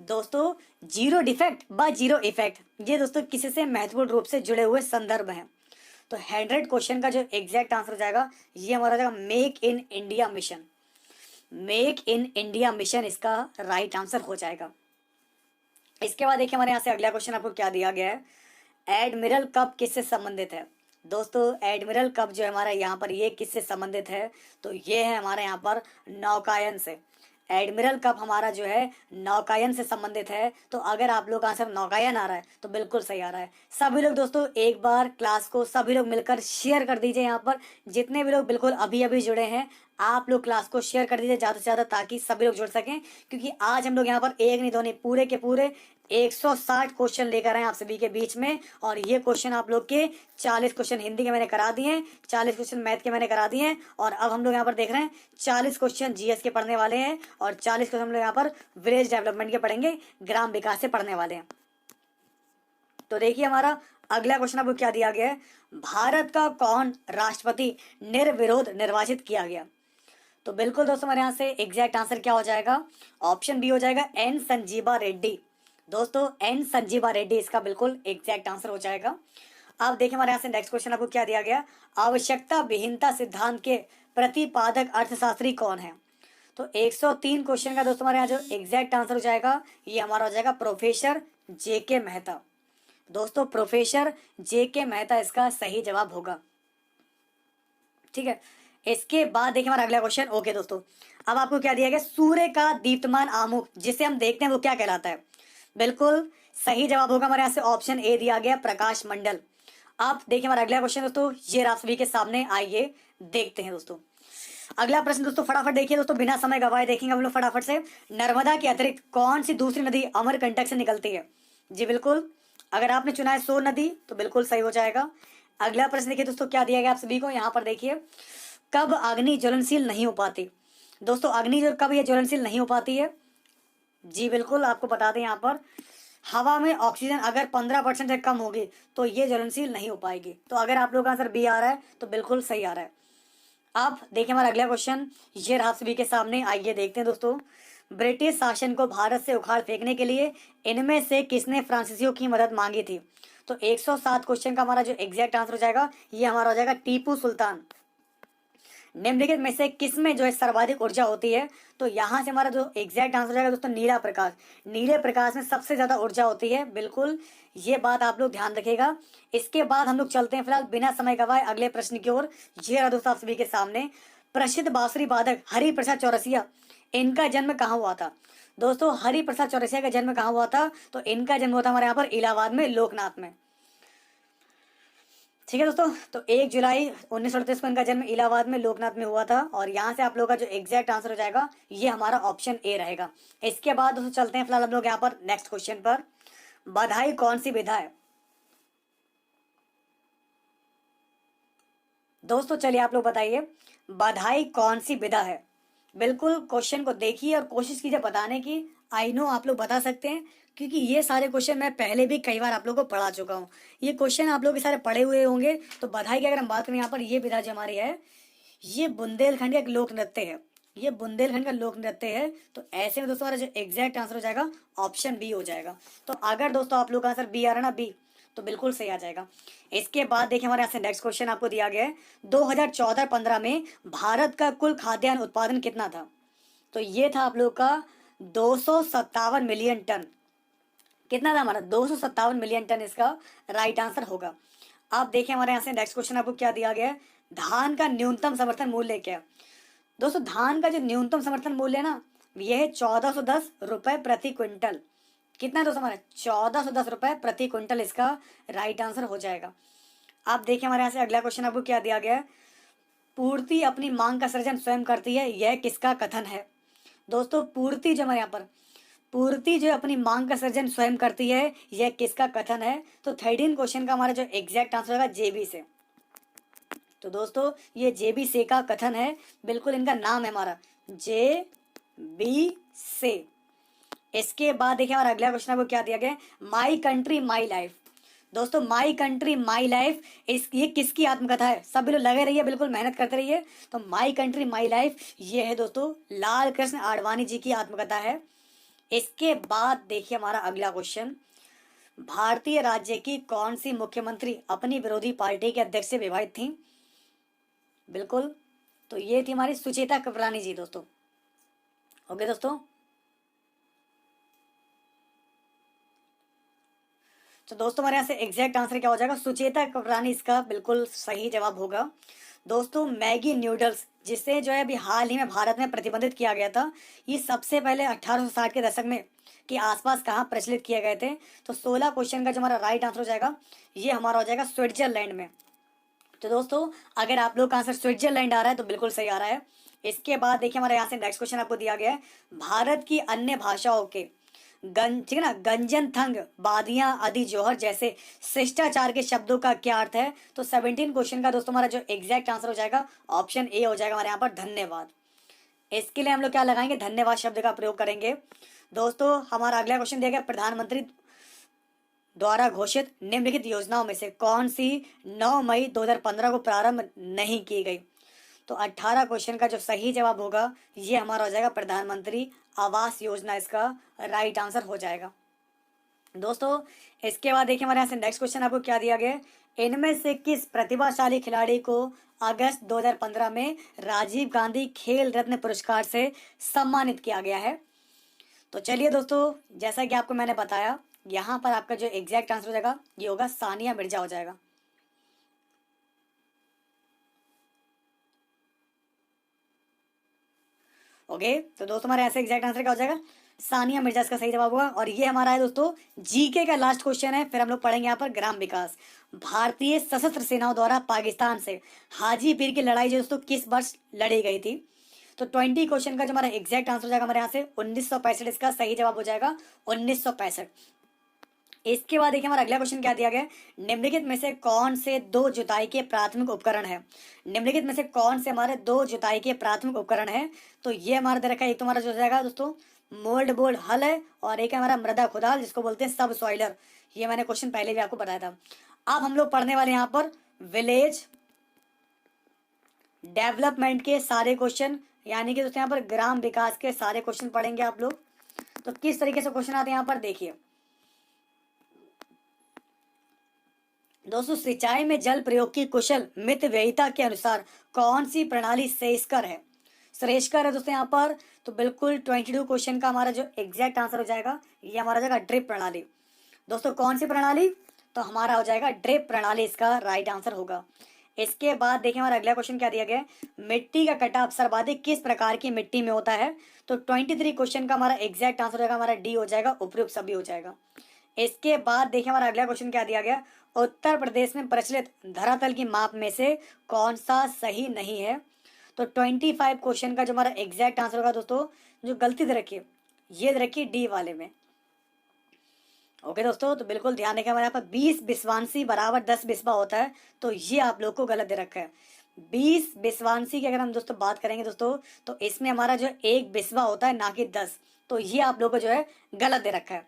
दोस्तों जीरो डिफेक्ट व जीरो इफेक्ट ये दोस्तों किसी से महत्वपूर्ण रूप से जुड़े हुए संदर्भ हैं। तो 100 क्वेश्चन का जो एग्जैक्ट आंसर हो जाएगा ये हमारा जाएगा make in India mission. Make in India mission इसका राइट आंसर हो जाएगा। इसके बाद देखिए हमारे यहाँ से अगला क्वेश्चन आपको क्या दिया गया है, एडमिरल कप किससे संबंधित है। दोस्तों एडमिरल कप जो है हमारा यहाँ पर ये किससे संबंधित है, तो ये है हमारे यहाँ पर नौकायन से। एडमिरल कप हमारा जो है नौकायन से संबंधित है। तो अगर आप लोग का आंसर नौकायन आ रहा है तो बिल्कुल सही आ रहा है। सभी लोग दोस्तों एक बार क्लास को सभी लोग मिलकर शेयर कर दीजिए। यहाँ पर जितने भी लोग बिल्कुल अभी अभी जुड़े हैं आप लोग क्लास को शेयर कर दीजिए ज़्यादा से ज़्यादा, ताकि सभी लोग जुड़ सकें। क्योंकि आज हम लोग यहाँ पर एक नहीं दो नहीं पूरे के पूरे 160 क्वेश्चन लेकर आए आप सभी के बीच में। और ये क्वेश्चन आप लोग के 40 क्वेश्चन हिंदी के मैंने करा दिए हैं, 40 क्वेश्चन मैथ के मैंने करा दिए हैं, और अब हम लोग यहाँ पर देख रहे हैं 40 क्वेश्चन जीएस के पढ़ने वाले हैं, और 40 क्वेश्चन हम लोग यहाँ पर विलेज डेवलपमेंट के पढ़ेंगे, ग्राम विकास से पढ़ने वाले हैं। तो देखिए हमारा अगला क्वेश्चन आपको क्या दिया गया है, भारत का कौन राष्ट्रपति निर्विरोध निर्वाचित किया गया। तो बिल्कुल दोस्तों हमारे यहाँ से एग्जैक्ट आंसर क्या हो जाएगा, ऑप्शन बी हो जाएगा एन संजीवा रेड्डी। दोस्तों एन संजीवा रेड्डी इसका बिल्कुल एग्जैक्ट आंसर हो जाएगा। अब देखिए हमारे यहाँ से नेक्स्ट क्वेश्चन आपको क्या दिया गया, आवश्यकता विहीनता सिद्धांत के प्रतिपादक अर्थशास्त्री कौन है। तो 103 क्वेश्चन का दोस्तों हमारे यहाँ जो एग्जैक्ट आंसर हो जाएगा ये हमारा हो जाएगा प्रोफेसर जेके मेहता। दोस्तों प्रोफेसर जेके मेहता इसका सही जवाब होगा। ठीक है, इसके बाद देखिए हमारा अगला क्वेश्चन। ओके दोस्तों, अब आपको क्या दिया गया, सूर्य का दीप्तमान आमुख जिसे हम देखते हैं वो क्या कहलाता है। बिल्कुल सही जवाब होगा हमारे यहाँ से ऑप्शन ए दिया गया, प्रकाश मंडल। आप देखिए हमारा अगला क्वेश्चन दोस्तों, ये आप सभी के सामने आइए देखते हैं दोस्तों। अगला प्रश्न दोस्तों फटाफट देखिए दोस्तों, बिना समय गवाए देखेंगे हम लोग फटाफट से। नर्मदा के अतिरिक्त कौन सी दूसरी नदी अमरकंटक से निकलती है। जी बिल्कुल, अगर आपने चुना है सोन नदी तो बिल्कुल सही हो जाएगा। अगला प्रश्न देखिए दोस्तों क्या दिया गया आप सभी को, यहाँ पर देखिए, कब अग्नि ज्वलनशील नहीं हो पाती। दोस्तों अग्नि जो कब ये ज्वलनशील नहीं हो पाती है, जी बिल्कुल आपको बता दें, यहाँ पर हवा में ऑक्सीजन अगर 15% से कम होगी तो ये ज्वलनशील नहीं हो पाएगी। तो अगर आप लोग का आंसर बी आ रहा है तो बिल्कुल सही आ रहा है। अब देखिए हमारा अगला क्वेश्चन, ये रहा सभी के सामने, आइए देखते हैं दोस्तों। ब्रिटिश शासन को भारत से उखाड़ फेंकने के लिए इनमें से किसने फ्रांसीसियों की मदद मांगी थी। तो 107 क्वेश्चन का हमारा जो एग्जैक्ट आंसर हो जाएगा ये हमारा हो जाएगा टीपू सुल्तान। निम्नलिखित में से किसमें जो है सर्वाधिक ऊर्जा होती है। तो यहाँ से हमारा जो एग्जैक्ट आंसर हो जाएगा दोस्तों नीला प्रकाश। नीले प्रकाश में सबसे ज्यादा ऊर्जा होती है, बिल्कुल ये बात आप लोग ध्यान रखिएगा। इसके बाद हम लोग चलते हैं फिलहाल बिना समय गवाए अगले प्रश्न की ओर। ये रहा दोस्तों आप सभी के सामने, प्रसिद्ध बांसुरी वादक हरि प्रसाद चौरसिया, इनका जन्म कहाँ हुआ था। दोस्तों हरि प्रसाद चौरसिया का जन्म कहाँ हुआ था, तो इनका जन्म हुआ था हमारे यहाँ पर इलाहाबाद में, लोकनाथ में। ठीक है दोस्तों, तो 1 जुलाई 1938 को इनका जन्म इलाहाबाद में लोकनाथ में हुआ था। और यहाँ से आप लोगों का जो एग्जैक्ट आंसर हो जाएगा ये हमारा ऑप्शन ए रहेगा। इसके बाद दोस्तों चलते हैं फिलहाल हम लोग यहाँ पर नेक्स्ट क्वेश्चन पर, बधाई कौन सी विधा है। दोस्तों चलिए आप लोग बताइए, बधाई कौन सी विधा है। बिल्कुल क्वेश्चन को देखिए और कोशिश कीजिए बताने की। आई नो आप लोग बता सकते हैं क्योंकि ये सारे क्वेश्चन मैं पहले भी कई बार आप लोगों को पढ़ा चुका हूँ। ये क्वेश्चन आप लोग के सारे पढ़े हुए होंगे। तो बधाई की अगर हम बात करें यहाँ पर, ये विधा जो हमारी है ये बुंदेलखंड का एक लोक नृत्य है, ये बुंदेलखंड का लोक नृत्य है। तो ऐसे में दोस्तों हमारा जो एग्जैक्ट आंसर हो जाएगा ऑप्शन बी हो जाएगा। तो अगर दोस्तों आप लोग का आंसर बी आ रहा है ना, बी, तो बिल्कुल सही आ जाएगा। इसके बाद देखिए हमारे यहाँ से नेक्स्ट क्वेश्चन आपको दिया गया है, 2014-15 में भारत का कुल खाद्यान्न उत्पादन कितना था। तो ये था आप लोग का 257 मिलियन टन। कितना था हमारा, 257 मिलियन टन इसका राइट आंसर होगा। आप देखिए हमारे यहाँ से नेक्स्ट क्वेश्चन आपको क्या दिया गया है, धान का न्यूनतम समर्थन मूल्य क्या है। दोस्तों धान का जो न्यूनतम समर्थन मूल्य है ना, यह है 1410 रुपए प्रति क्विंटल। कितना है दोस्तों हमारा, 1410 रुपए प्रति क्विंटल इसका राइट आंसर हो जाएगा। आप देखिए हमारे यहाँ से अगला क्वेश्चन आपको क्या दिया गया है, पूर्ति अपनी मांग का सृजन स्वयं करती है, यह किसका कथन है। दोस्तों पूर्ति जो हमारे यहाँ पर, पूर्ति जो अपनी मांग का सृजन स्वयं करती है, यह किसका कथन है। तो 13 क्वेश्चन का हमारा जो एग्जैक्ट आंसर होगा जेबी से। तो दोस्तों ये जेबी से का कथन है, बिल्कुल इनका नाम है हमारा जेबी से। इसके बाद देखिए हमारा अगला क्वेश्चन आपको क्या दिया गया, माई कंट्री माई लाइफ। दोस्तों माई कंट्री माई लाइफ ये किसकी आत्मकथा है। सब लोग लगे रहिए, बिल्कुल मेहनत करते रहिए। तो माई कंट्री माई लाइफ ये है दोस्तों लाल कृष्ण आडवाणी जी की आत्मकथा है। इसके बाद देखिए हमारा अगला क्वेश्चन, भारतीय राज्य की कौन सी मुख्यमंत्री अपनी विरोधी पार्टी के अध्यक्ष से विवाहित थी। बिल्कुल, तो ये थी हमारी सुचेता कृपलानी जी दोस्तों। ओके दोस्तों, तो दोस्तों हमारे यहाँ से एग्जैक्ट आंसर क्या हो जाएगा, सुचेता कृपलानी इसका बिल्कुल सही जवाब होगा। दोस्तों मैगी नूडल्स जिसे जो है अभी हाल ही में भारत में प्रतिबंधित किया गया था, ये सबसे पहले 1860 के दशक में के आसपास कहाँ प्रचलित किए गए थे। तो 16 क्वेश्चन का जो हमारा राइट आंसर हो जाएगा ये हमारा हो जाएगा स्विट्जरलैंड में। तो दोस्तों अगर आप लोग का आंसर स्विट्जरलैंड आ रहा है तो बिल्कुल सही आ रहा है। इसके बाद देखिए हमारे यहाँ से नेक्स्ट क्वेश्चन आपको दिया गया है, भारत की अन्य भाषाओं के ठीक है ना, गंजन थंग बादियां आदि जौहर जैसे शिष्टाचार के शब्दों का क्या अर्थ है। तो 17 क्वेश्चन का दोस्तों हमारा जो एग्जैक्ट आंसर हो जाएगा ऑप्शन ए हो जाएगा हमारे यहाँ पर धन्यवाद। इसके लिए हम लोग क्या लगाएंगे, धन्यवाद शब्द का प्रयोग करेंगे। दोस्तों हमारा अगला क्वेश्चन दिया गया, प्रधानमंत्री द्वारा घोषित निम्नलिखित योजनाओं में से कौन सी 9 मई 2015 को प्रारंभ नहीं की गई? तो 18 क्वेश्चन का जो सही जवाब होगा ये हमारा हो जाएगा प्रधानमंत्री आवास योजना, इसका राइट आंसर हो जाएगा। दोस्तों इसके बाद देखिए हमारे यहाँ से नेक्स्ट क्वेश्चन आपको क्या दिया गया है, इनमें से किस प्रतिभाशाली खिलाड़ी को अगस्त 2015 में राजीव गांधी खेल रत्न पुरस्कार से सम्मानित किया गया है? तो चलिए दोस्तों, जैसा कि आपको मैंने बताया, यहाँ पर आपका जो एग्जैक्ट आंसर हो जाएगा ये होगा सानिया मिर्जा हो जाएगा। ओके, तो दोस्तों हमारे ऐसे एग्जैक्ट आंसर क्या हो जाएगा, सानिया मिर्जा इसका सही जवाब होगा। और ये हमारा है दोस्तों जीके का लास्ट क्वेश्चन है, फिर हम लोग पढ़ेंगे यहाँ पर ग्राम विकास। भारतीय सशस्त्र सेनाओं द्वारा पाकिस्तान से हाजीपीर की लड़ाई जो दोस्तों किस वर्ष लड़ी गई थी? तो 20 क्वेश्चन का जो हमारा एग्जैक्ट आंसर हो जाएगा हमारे यहाँ से 1965, इसका सही जवाब हो जाएगा 1965। इसके बाद देखिए हमारा अगला क्वेश्चन क्या दिया गया है, निम्नलिखित में से कौन से दो जुताई के प्राथमिक उपकरण है? निम्नलिखित में से कौन से हमारे दो जुताई के प्राथमिक उपकरण है? तो ये हमारा दे रखा है, एक तो हमारा जो हो जाएगा दोस्तों मोल्ड बोर्ड हल है, और एक है हमारा मृदा खुदाल जिसको बोलते हैं सब सॉइलर। ये मैंने क्वेश्चन पहले भी आपको बताया था। अब हम लोग पढ़ने वाले यहाँ पर विलेज डेवलपमेंट के सारे क्वेश्चन, यानी कि दोस्तों यहाँ पर ग्राम विकास के सारे क्वेश्चन पढ़ेंगे आप लोग। तो किस तरीके से क्वेश्चन आते हैं यहाँ पर देखिए दोस्तों, सिंचाई में जल प्रयोग की कुशल मितव्ययिता के अनुसार कौन सी प्रणाली श्रेयस्कर है? श्रेयस्कर है दोस्तों यहाँ पर। तो बिल्कुल 22 क्वेश्चन का हमारा जो एग्जैक्ट आंसर हो जाएगा ये हमारा हो जाएगा ड्रिप प्रणाली। दोस्तों कौन सी प्रणाली? तो हमारा हो जाएगा ड्रिप प्रणाली, इसका राइट आंसर होगा। इसके बाद देखिए हमारा अगला क्वेश्चन क्या दिया गया है, मिट्टी का कटाव सर्वाधिक किस प्रकार की मिट्टी में होता है? तो 23 क्वेश्चन का हमारा एग्जैक्ट आंसर हो जाएगा हमारा डी हो जाएगा, उपयुक्त सभी हो जाएगा। इसके बाद देखिए हमारा अगला क्वेश्चन क्या दिया गया, उत्तर प्रदेश में प्रचलित धरातल की माप में से कौन सा सही नहीं है? तो 25 क्वेश्चन का जो हमारा एग्जैक्ट आंसर होगा दोस्तों, जो गलती दे रखी है ये दे रखी है डी वाले में। ओके दोस्तों, तो बिल्कुल ध्यान रखें, हमारे यहाँ पर 20 बिस्वांसी बराबर 10 बिस्वा होता है, तो ये आप लोग को गलत दे रखा है। 20 बिस्वांसी की अगर हम दोस्तों बात करेंगे दोस्तों, तो इसमें हमारा जो एक बिस्वा होता है ना कि 10, तो ये आप लोग को जो है गलत दे रखा है।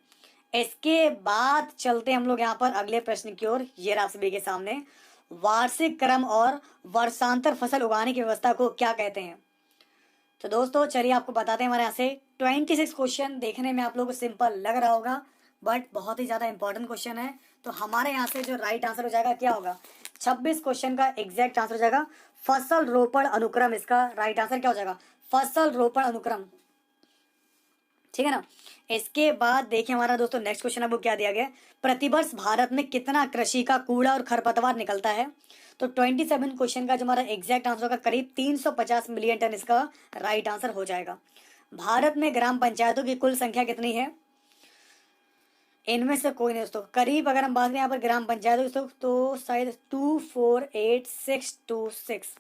इसके बाद चलते हम लोग यहाँ पर अगले प्रश्न की ओर। ये रहा सभी के सामने, वार्षिक क्रम और वर्षांतर फसल उगाने की व्यवस्था को क्या कहते हैं? तो दोस्तों चलिए आपको बताते हैं, हमारे यहाँ से 26 क्वेश्चन देखने में आप लोगों को सिंपल लग रहा होगा, बट बहुत ही ज्यादा इंपॉर्टेंट क्वेश्चन है। तो हमारे यहाँ से जो राइट आंसर हो जाएगा क्या होगा, 26 क्वेश्चन का एग्जैक्ट आंसर हो जाएगा फसल रोपण अनुक्रम, इसका राइट आंसर क्या हो जाएगा, फसल रोपण अनुक्रम, ठीक है ना। इसके बाद देखिए हमारा दोस्तों नेक्स्ट क्वेश्चन आपको क्या दिया गया, प्रतिवर्ष भारत में कितना कृषि का कूड़ा और खरपतवार निकलता है? तो 27 क्वेश्चन का जो हमारा एग्जैक्ट आंसर होगा करीब 350 मिलियन टन, इसका राइट आंसर हो जाएगा। भारत में ग्राम पंचायतों की कुल संख्या कितनी है? इनमें से कोई नहीं दोस्तों, करीब अगर हम बात करें यहाँ पर ग्राम पंचायत दोस्तों, तो शायद 248626,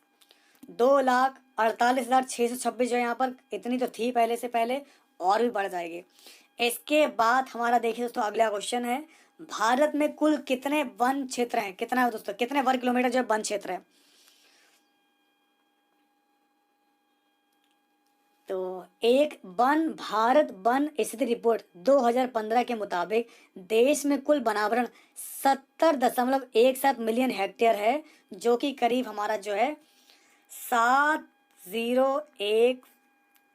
2,48,626 जो यहाँ पर इतनी तो थी पहले से पहले, और भी बढ़ जाएगी। इसके बाद हमारा देखिए दोस्तों अगला क्वेश्चन है, भारत में कुल कितने वन क्षेत्र हैं? कितना है दोस्तों, कितने वर्ग किलोमीटर जो वन क्षेत्र है? तो एक वन भारत वन स्थिति रिपोर्ट 2015 के मुताबिक देश में कुल वनावरण 70.17 मिलियन हेक्टेयर है, जो कि करीब हमारा जो है 701,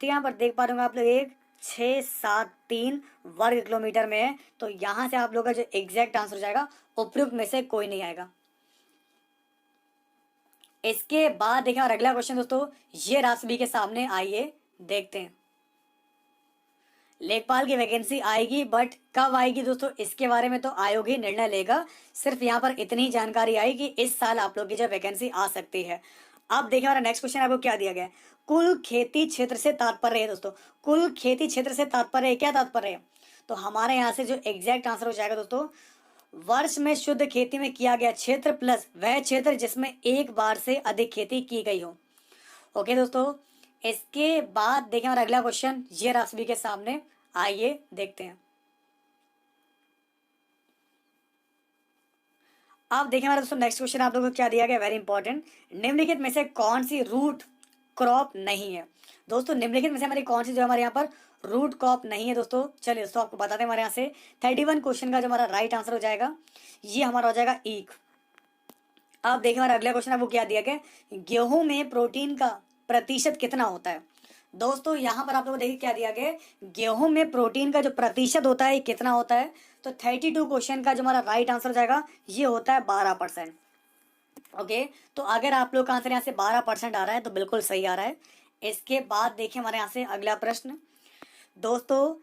यहाँ पर देख पा रहे होंगे आप लोग, 1673 वर्ग किलोमीटर में है। तो यहाँ से आप लोग का जो एग्जैक्ट आंसर हो जाएगा उपयुक्त में से कोई नहीं आएगा। इसके बाद देखिए और अगला क्वेश्चन दोस्तों, ये राशि के सामने, आइए देखते हैं। लेखपाल की वैकेंसी आएगी, बट कब आएगी दोस्तों इसके बारे में तो आयोग ही निर्णय लेगा। सिर्फ यहाँ पर इतनी जानकारी आई कि इस साल आप लोग की जो वैकेंसी आ सकती है। अब देखिए हमारा नेक्स्ट क्वेश्चन आपको क्या दिया गया है, कुल खेती क्षेत्र से तात्पर्य है दोस्तों, कुल खेती क्षेत्र से तात्पर्य क्या तात्पर्य है? तो हमारे यहाँ से जो एग्जैक्ट आंसर हो जाएगा दोस्तों, वर्ष में शुद्ध खेती में किया गया क्षेत्र प्लस वह क्षेत्र जिसमें एक बार से अधिक खेती की गई हो। ओके दोस्तों, इसके बाद देखें हमारा अगला क्वेश्चन, ये राशि के सामने, आइए देखते हैं। अब देखें हमारा दोस्तों नेक्स्ट क्वेश्चन आप लोगों को क्या दिया गया, वेरी इंपॉर्टेंट, निम्नलिखित में से कौन सी रूट क्रॉप नहीं है? दोस्तों निम्नलिखित में से हमारी कौन सी जो हमारे यहाँ पर रूट क्रॉप नहीं है दोस्तों। चलिए दोस्तों आपको बताते हैं हमारे यहाँ से 31 क्वेश्चन का जो हमारा राइट आंसर हो जाएगा ये हमारा हो जाएगा ईख। अब देखिए हमारा अगला क्वेश्चन आपको क्या दिया गया, गेहूं में प्रोटीन का प्रतिशत कितना होता है। दोस्तों यहाँ पर आप लोगों को देखिए क्या दिया गया, गेहूं में प्रोटीन का जो प्रतिशत होता है कितना होता है। तो 32 क्वेश्चन का जो हमारा राइट आंसर हो जाएगा ये होता है 12%। ओके, तो अगर आप लोग का आंसर यहाँ से 12% आ रहा है तो बिल्कुल सही आ रहा है। इसके बाद देखिए हमारे यहाँ से अगला प्रश्न, दोस्तों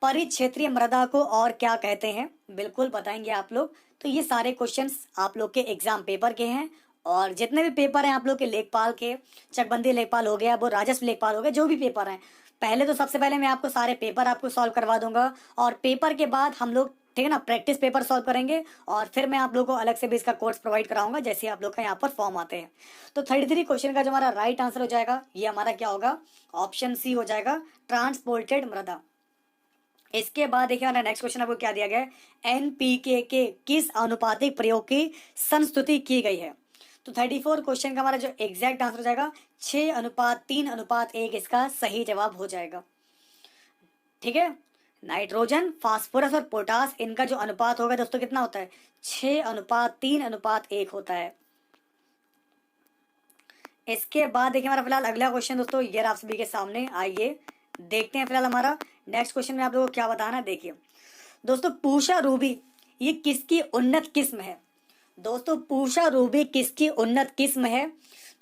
परिक्षेत्रीय मृदा को और क्या कहते हैं, बिल्कुल बताएंगे आप लोग। तो ये सारे क्वेश्चंस आप लोग के एग्जाम पेपर के हैं, और जितने भी पेपर हैं आप लोग के लेखपाल के, चकबंदी लेखपाल हो गया, वो राजस्व लेखपाल हो गया, जो भी पेपर हैं, पहले तो सबसे पहले मैं आपको सारे पेपर आपको सॉल्व करवा दूंगा, और पेपर के बाद हम लोग ठीक है ना प्रैक्टिस पेपर सॉल्व करेंगे, और फिर मैं आप लोगों को अलग से भी इसका कोर्स प्रोवाइड कराऊंगा जैसे आप लोग का यहाँ पर फॉर्म आते हैं। तो 33 क्वेश्चन का जो हमारा राइट आंसर हो जाएगा ये हमारा क्या होगा, ऑप्शन सी हो जाएगा, ट्रांसपोर्टेड मृदा। इसके बाद देखिए हमारा नेक्स्ट क्वेश्चन आपको क्या दिया गया है, एनपीके के किस अनुपातिक प्रयोग की संस्तुति की गई है। तो 34 क्वेश्चन का हमारा जो एग्जैक्ट आंसर हो जाएगा 6:3:1 इसका सही जवाब हो जाएगा। ठीक है, नाइट्रोजन, फास्फोरस और पोटास इनका जो अनुपात होगा दोस्तों कितना होता है, 6:3:1 होता है। इसके बाद देखिए हमारा फिलहाल अगला क्वेश्चन दोस्तों ये आप सभी के सामने, आइए देखते हैं फिलहाल हमारा नेक्स्ट क्वेश्चन में आप लोगों को क्या बताना है। देखिए दोस्तों पूषा रूबी ये किसकी उन्नत किस्म है। दोस्तों पूषा रूबी किसकी उन्नत किस्म है,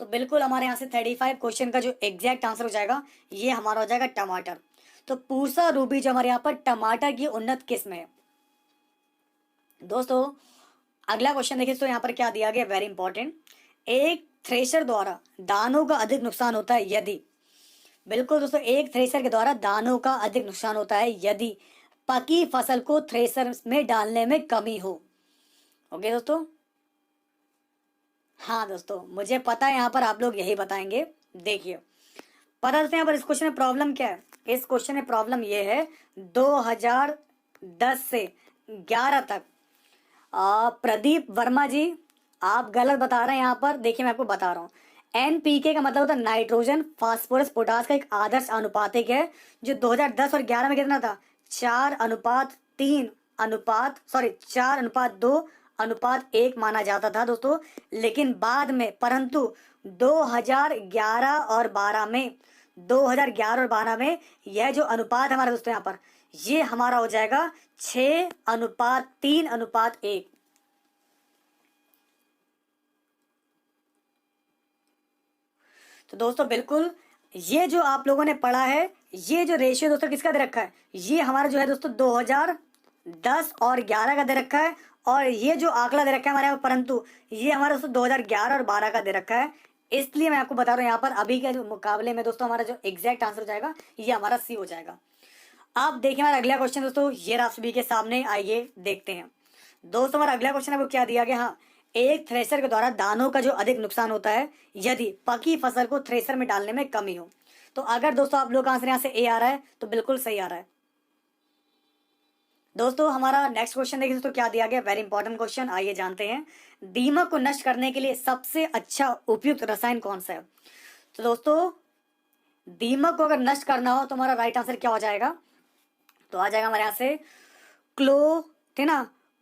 तो बिल्कुल हमारे यहाँ से 35 क्वेश्चन का जो एग्जैक्ट आंसर हो जाएगा ये हमारा हो जाएगा टमाटर। तो पूषा रूबी जो हमारे यहाँ पर टमाटर की उन्नत किस्म है। दोस्तों अगला क्वेश्चन देखिए, तो यहाँ पर क्या दिया गया, वेरी इंपॉर्टेंट, एक थ्रेशर द्वारा दानों का अधिक नुकसान होता है यदि, बिल्कुल दोस्तों एक थ्रेशर के द्वारा दानों का अधिक नुकसान होता है यदि पकी फसल को थ्रेशर में डालने में कमी हो। ओके दोस्तों, हाँ दोस्तों मुझे पता है यहाँ पर आप लोग यही बताएंगे। देखिए पता है यहाँ पर इस क्वेश्चन में प्रॉब्लम क्या है, इस क्वेश्चन में प्रॉब्लम ये है 2010 से 11 तक प्रदीप वर्मा जी आप गलत बता रहे हैं यहाँ पर। देखिए मैं आपको बता रहा हूँ, एनपीके का मतलब होता है नाइट्रोजन, फास्फोरस, पोटास का एक आदर्श अनुपातिक है जो 2010 और 11 में कितना था, 4:2:1 माना जाता था दोस्तों। लेकिन बाद में परंतु 2011 और 12 में यह जो अनुपात हमारा दोस्तों यहाँ पर ये हमारा हो जाएगा 6:3:1। तो दोस्तों बिल्कुल ये जो आप लोगों ने पढ़ा है, ये जो रेशियो दोस्तों किसका दे रखा है, ये हमारा जो है दोस्तों 2010 और 11 का दे रखा है, और ये जो आंकड़ा दे रखा है हमारे यहाँ परंतु ये हमारा दोस्तों 2011 और 12 का दे रखा है। इसलिए मैं आपको बता रहा हूँ यहाँ पर अभी के मुकाबले में दोस्तों हमारा जो एग्जैक्ट आंसर हो जाएगा ये हमारा सी हो जाएगा। आप देखिए हमारा अगला क्वेश्चन दोस्तों ये आप सभी के सामने, आइए देखते हैं। दोस्तों हमारा अगला क्वेश्चन आपको क्या दिया गया, हाँ एक थ्रेशर के द्वारा दानों का जो अधिक नुकसान होता है यदि पकी फसल को थ्रेशर में डालने में कमी हो। तो अगर दोस्तों आप लोग का आंसर यहाँ से ए आ रहा है तो बिल्कुल सही आ रहा है। दोस्तों हमारा नेक्स्ट क्वेश्चन देखिए तो क्या दिया गया, वेरी इंपॉर्टेंट क्वेश्चन, आइए जानते हैं। दीमक को नष्ट करने के लिए सबसे अच्छा उपयुक्त रसायन कौन सा है। तो दोस्तों दीमक को अगर नष्ट करना हो तो हमारा राइट आंसर क्या हो जाएगा, तो आ जाएगा हमारे यहाँ से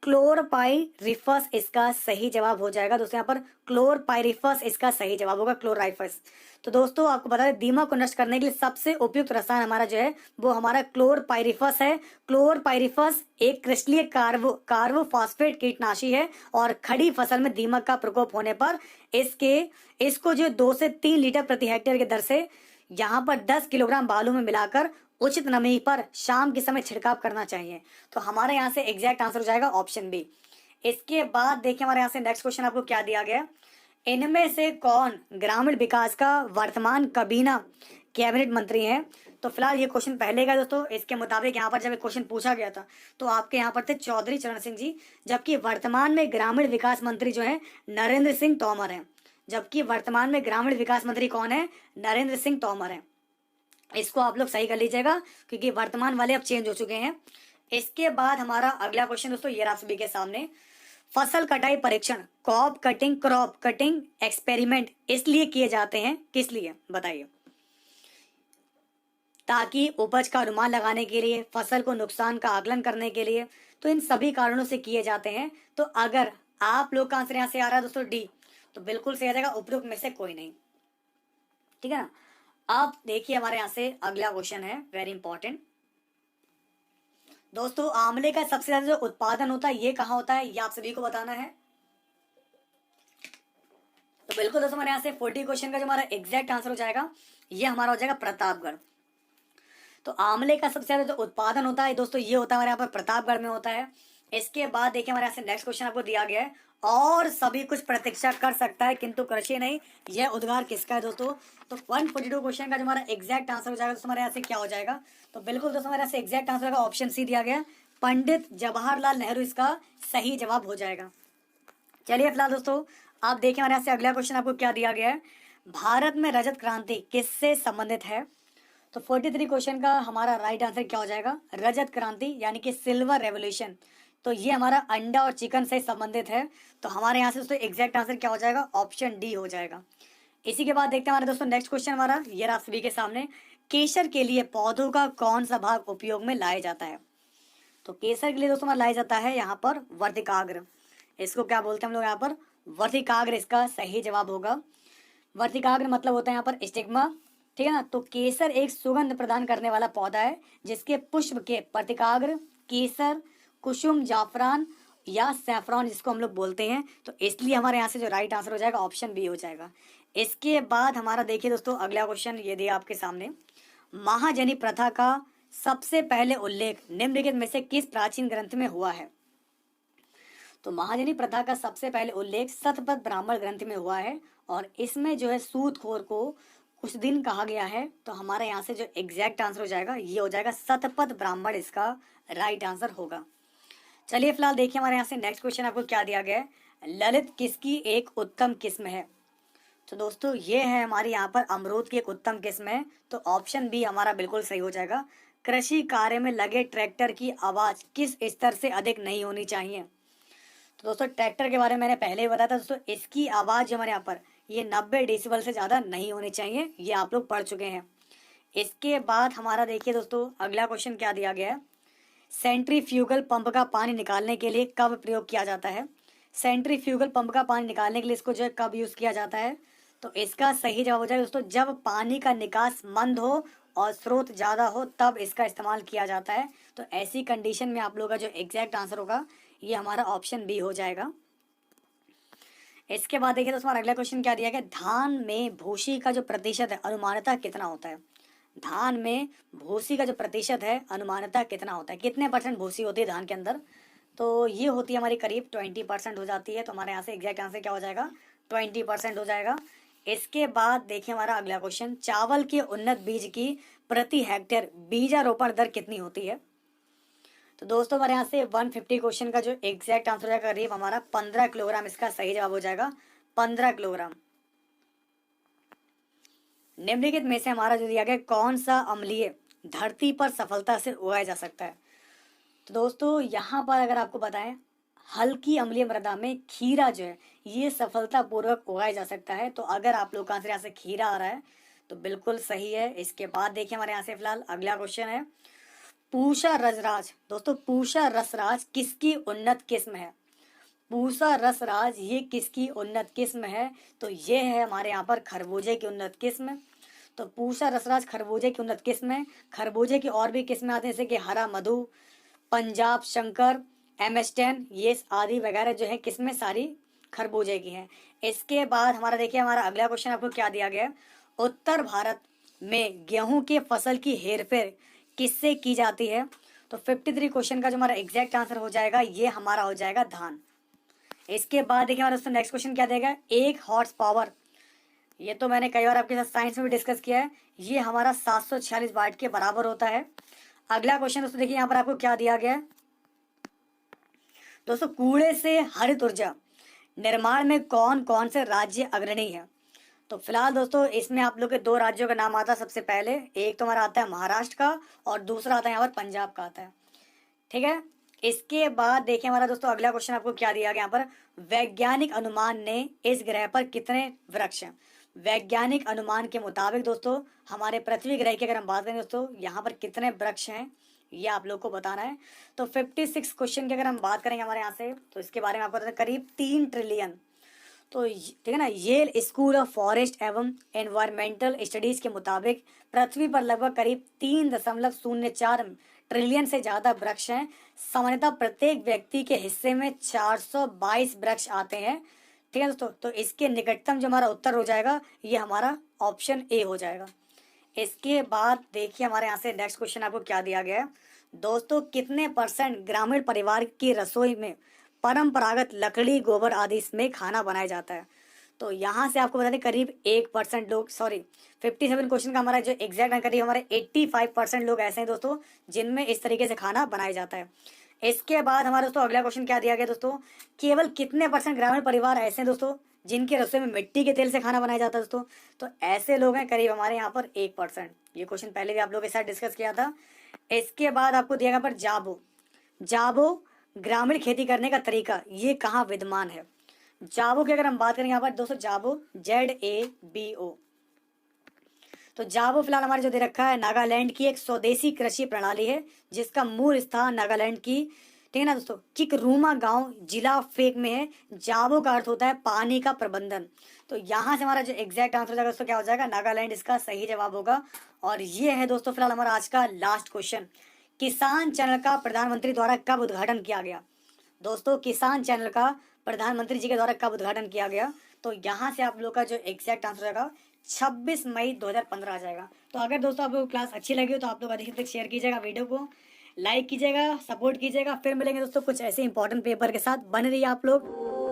क्लोरपाइरिफस इसका सही जवाब हो जाएगा। दोस्तों यहाँ पर क्लोरपाइरिफस इसका सही जवाब होगा, क्लोराइफस। तो दोस्तों आपको बता दें दीमक को नष्ट करने के लिए सबसे उपयुक्त रसायन हमारा जो है वो हमारा क्लोरपाइरिफस है। क्लोरपाइरिफस एक क्रिस्टलीय कार्बोफॉस्फेट कीटनाशी है, और खड़ी फसल में दीमक का प्रकोप होने पर इसको जो 2 से 3 लीटर प्रति हेक्टेयर के दर से यहाँ पर 10 किलोग्राम बालू में मिलाकर उचित नमी पर शाम के समय छिड़काव करना चाहिए। तो हमारे यहाँ से एग्जैक्ट आंसर हो जाएगा ऑप्शन बी। इसके बाद देखिए हमारे यहाँ से नेक्स्ट क्वेश्चन आपको क्या दिया गया, इनमें से कौन ग्रामीण विकास का वर्तमान काबीना कैबिनेट मंत्री है। तो फिलहाल ये क्वेश्चन पहले का दोस्तों, इसके मुताबिक यहाँ पर जब क्वेश्चन पूछा गया था तो आपके यहाँ पर थे चौधरी चरण सिंह जी, जबकि वर्तमान में ग्रामीण विकास मंत्री जो है नरेंद्र सिंह तोमर है। जबकि वर्तमान में ग्रामीण विकास मंत्री कौन है, नरेंद्र सिंह तोमर है। इसको आप लोग सही कर लीजिएगा क्योंकि वर्तमान वाले अब चेंज हो चुके हैं। इसके बाद हमारा अगला क्वेश्चन दोस्तों ये आप सभी के सामने, फसल कटाई परीक्षण क्रॉप कटिंग एक्सपेरिमेंट इसलिए किए जाते हैं, किस लिए बताइए। ताकि उपज का अनुमान लगाने के लिए, फसल को नुकसान का आकलन करने के लिए, तो इन सभी कारणों से किए जाते हैं। तो अगर आप लोग का आंसर यहाँ से आ रहा है दोस्तों डी, तो बिल्कुल सही आ जाएगा, उपरोक्त में से कोई नहीं। ठीक है ना। अब देखिए हमारे यहाँ से अगला क्वेश्चन है, वेरी इंपॉर्टेंट दोस्तों। आंवले का सबसे ज्यादा जो उत्पादन होता है ये कहाँ होता है, ये आप सभी को बताना है। तो बिल्कुल दोस्तों हमारे यहाँ से 40 क्वेश्चन का जो हमारा एग्जैक्ट आंसर हो जाएगा, ये हमारा हो जाएगा प्रतापगढ़। तो आंवले का सबसे ज्यादा जो उत्पादन होता है दोस्तों, ये होता है हमारे यहाँ पर प्रतापगढ़ में होता है। इसके बाद देखिए हमारे यहाँ से नेक्स्ट क्वेश्चन आपको दिया गया है, और सभी कुछ प्रतीक्षा कर सकता है किंतु कृषि नहीं, यह उद्गार किसका है दोस्तों। तो 142 क्वेश्चन का जो हमारा एग्जैक्ट आंसर हो जाएगा दोस्तों हमारे यहाँ से क्या हो जाएगा, तो बिल्कुल दोस्तों हमारे यहाँ से एग्जैक्ट आंसर का ऑप्शन सी दिया गया, पंडित जवाहरलाल नेहरू इसका सही जवाब हो जाएगा। चलिए फिलहाल दोस्तों आप देखिए हमारे यहाँ से अगला क्वेश्चन आपको क्या दिया गया है, भारत में रजत क्रांति किससे संबंधित है। तो 43 क्वेश्चन का हमारा राइट आंसर क्या हो जाएगा, रजत क्रांति यानी कि सिल्वर रेवोल्यूशन। तो ये हमारा अंडा और चिकन से संबंधित है। तो हमारे यहाँ से दोस्तों एग्जैक्ट आंसर क्या हो जाएगा, ऑप्शन डी हो जाएगा। इसी के बाद देखते हैं हमारे दोस्तों नेक्स्ट क्वेश्चन हमारा, ये रहा सभी के सामने, केसर के लिए पौधों का कौन सा भाग उपयोग में लाया जाता है। तो केसर के लिए दोस्तों हमारा लाया जाता है यहाँ पर वर्तिकाग्र। इसको क्या बोलते हैं हम लोग यहाँ पर, वर्तिकाग्र इसका सही जवाब होगा। वर्तिकाग्र मतलब होता है यहाँ पर स्टिग्मा। ठीक है ना। तो केसर एक सुगंध प्रदान करने वाला पौधा है जिसके पुष्प के वर्तिकाग्र, केसर, कुसुम, जाफरान या सैफरॉन जिसको हम लोग बोलते हैं। तो इसलिए हमारे यहाँ से जो राइट आंसर हो जाएगा ऑप्शन बी हो जाएगा। इसके बाद हमारा देखिए दोस्तों अगला क्वेश्चन ये दिया आपके सामने, महाजनी प्रथा का सबसे पहले उल्लेख निम्नलिखित में से किस प्राचीन ग्रंथ में हुआ है। तो महाजनी प्रथा का सबसे पहले उल्लेख शतपथ ब्राह्मण ग्रंथ में हुआ है, और इसमें जो है सूदखोर को कुछ दिन कहा गया है। तो हमारे यहाँ से जो एग्जैक्ट आंसर हो जाएगा ये हो जाएगा शतपथ ब्राह्मण, इसका राइट आंसर होगा। चलिए फिलहाल देखिए हमारे यहाँ से नेक्स्ट क्वेश्चन आपको क्या दिया गया है, ललित किसकी एक उत्तम किस्म है। तो दोस्तों ये है हमारी यहाँ पर अमरूद की एक उत्तम किस्म है। तो ऑप्शन बी हमारा बिल्कुल सही हो जाएगा। कृषि कार्य में लगे ट्रैक्टर की आवाज किस स्तर से अधिक नहीं होनी चाहिए। तो दोस्तों ट्रैक्टर के बारे में मैंने पहले ही बताया था दोस्तों, इसकी आवाज हमारे यहाँ पर ये 90 डेसिबल से ज्यादा नहीं होनी चाहिए, ये आप लोग पढ़ चुके हैं। इसके बाद हमारा देखिए दोस्तों अगला क्वेश्चन क्या दिया गया है, सेंट्रीफ्यूगल पंप का पानी निकालने के लिए कब प्रयोग किया जाता है। सेंट्रीफ्यूगल पंप का पानी निकालने के लिए इसको जो है कब यूज किया जाता है। तो इसका सही जवाब हो जाएगा दोस्तों, जब पानी का निकास मंद हो और स्रोत ज्यादा हो तब इसका इस्तेमाल किया जाता है। तो ऐसी कंडीशन में आप लोगों का जो एग्जैक्ट आंसर होगा ये हमारा ऑप्शन बी हो जाएगा। इसके बाद देखिए दोस्तों हमारा अगला क्वेश्चन क्या दिया गया, धान में भूसी का जो प्रतिशत है अनुमानतः कितना होता है। धान में भूसी का जो प्रतिशत है अनुमानतः कितना होता है, कितने % भूसी होती है धान के अंदर। तो ये होती है हमारी करीब 20% हो जाती है। तो हमारे यहाँ से एग्जैक्ट आंसर क्या हो जाएगा, 20% हो जाएगा। इसके बाद देखिए हमारा अगला क्वेश्चन, चावल के उन्नत बीज की प्रति हेक्टेयर बीजारोपण दर कितनी होती है। तो दोस्तों हमारे यहाँ से 150 क्वेश्चन का जो एग्जैक्ट आंसर हो जाएगा करीब हमारा 15 किलोग्राम, इसका सही जवाब हो जाएगा 15 किलोग्राम। निम्नलिखित में से हमारा जो दिया गया कौन सा अम्लीय धरती पर सफलता से उगाया जा सकता है। तो दोस्तों यहाँ पर अगर आपको बताएं, हल्की अम्लीय मृदा में खीरा जो है ये सफलता पूर्वक उगाया जा सकता है। तो अगर आप लोग का आंसर यहाँ से खीरा आ रहा है तो बिल्कुल सही है। इसके बाद देखिए हमारे यहाँ से फिलहाल अगला क्वेश्चन है, पूषा रसराज। दोस्तों पूषा रसराज किसकी उन्नत किस्म है। पूषा रसराज ये किसकी उन्नत किस्म है। तो ये है हमारे यहाँ पर खरबूजे की उन्नत किस्म। तो पूषा रसराज खरबूजे की उन्नत किस्म है। खरबूजे की और भी किस्में आती हैं जैसे कि हरा मधु, पंजाब शंकर, MS10, ये आदि वगैरह जो है किस्में सारी खरबूजे की हैं। इसके बाद हमारा देखिए हमारा अगला क्वेश्चन आपको क्या दिया गया है, उत्तर भारत में गेहूं के फसल की हेरफेर किससे की जाती है। तो 53 क्वेश्चन का जो हमारा एग्जैक्ट आंसर हो जाएगा ये हमारा हो जाएगा धान। इसके बाद देखिए हमारा दोस्तों नेक्स्ट क्वेश्चन क्या देगा, 1 हॉर्स पावर, ये तो मैंने कई बार आपके साथ साइंस में भी डिस्कस किया है, ये हमारा 746 वाट के बराबर होता है। अगला क्वेश्चन दोस्तों देखिए यहाँ पर आपको क्या दिया गया है, दोस्तों कूड़े से हरित ऊर्जा निर्माण में कौन कौन से राज्य अग्रणी है। तो फिलहाल दोस्तों इसमें आप लोग के 2 राज्यों का नाम आता है। सबसे पहले एक तो हमारा आता है महाराष्ट्र का और दूसरा आता है यहाँ पर पंजाब का आता है। ठीक है। इसके बाद देखिए हमारा दोस्तों अगला क्वेश्चन आपको क्या दिया गया यहाँ पर, वैज्ञानिक अनुमान ने इस ग्रह पर कितने वृक्ष हैं। वैज्ञानिक अनुमान के मुताबिक दोस्तों हमारे पृथ्वी ग्रह की अगर हम बात करें दोस्तों, यहाँ पर कितने वृक्ष हैं ये आप लोग को बताना है। तो 56 क्वेश्चन की अगर हम बात करेंगे हमारे यहाँ से, तो इसके बारे में आपको बताना करीब 3 ट्रिलियन। तो ठीक है ना, येल स्कूल ऑफ फॉरेस्ट एवं एनवायरमेंटल स्टडीज के मुताबिक पृथ्वी पर लगभग करीब 3.04 ट्रिलियन से ज्यादा वृक्ष हैं। सामान्यतः प्रत्येक व्यक्ति के हिस्से में 422 वृक्ष आते हैं। ठीक है दोस्तों, तो इसके निकटतम जो हमारा उत्तर हो जाएगा ये हमारा ऑप्शन ए हो जाएगा। इसके बाद देखिए हमारे यहाँ से नेक्स्ट क्वेश्चन आपको क्या दिया गया है दोस्तों, कितने % ग्रामीण परिवार की रसोई में परंपरागत लकड़ी गोबर आदि में खाना बनाया जाता है। तो यहाँ से आपको बता दें करीब 1% लोग, सॉरी 57 क्वेश्चन का हमारा जो एग्जैक्ट करीब हमारे 85% लोग ऐसे हैं दोस्तों जिनमें इस तरीके से खाना बनाया जाता है। इसके बाद हमारा दोस्तों अगला क्वेश्चन क्या दिया गया दोस्तों, केवल कितने % ग्रामीण परिवार ऐसे हैं दोस्तों जिनके रसोई में मिट्टी के तेल से खाना बनाया जाता है दोस्तों। तो ऐसे लोग हैं करीब हमारे यहाँ पर 1%। ये क्वेश्चन पहले भी आप लोगों के साथ डिस्कस किया था। इसके बाद आपको दिया गया पर जाबो, जाबो ग्रामीण खेती करने का तरीका ये कहाँ विद्यमान है। जाबो की अगर हम बात करें यहाँ पर दोस्तों, जाबो ZABO, तो जाबो फिलहाल हमारे जो दे रखा है नागालैंड की एक स्वदेशी कृषि प्रणाली है जिसका मूल स्थान नागालैंड की, ठीक है ना दोस्तों, किकरूमा गांव जिला फेक में है। जाबो का अर्थ होता है पानी का प्रबंधन। तो यहाँ से हमारा जो एग्जैक्ट आंसर हो जाएगा दोस्तों क्या हो जाएगा, नागालैंड इसका सही जवाब होगा। और ये है दोस्तों फिलहाल हमारा आज का लास्ट क्वेश्चन, किसान चैनल का प्रधानमंत्री द्वारा कब उद्घाटन किया गया। दोस्तों किसान चैनल का प्रधानमंत्री जी के द्वारा कब उद्घाटन किया गया, तो यहाँ से आप लोग का जो एग्जैक्ट आंसर होगा 26 मई 2015 आ जाएगा। तो अगर दोस्तों आप लोग क्लास अच्छी लगी हो तो आप लोग अधिक से अधिक शेयर कीजिएगा, वीडियो को लाइक कीजिएगा, सपोर्ट कीजिएगा। फिर मिलेंगे दोस्तों कुछ ऐसे इंपॉर्टेंट पेपर के साथ, बने रहिए आप लोग।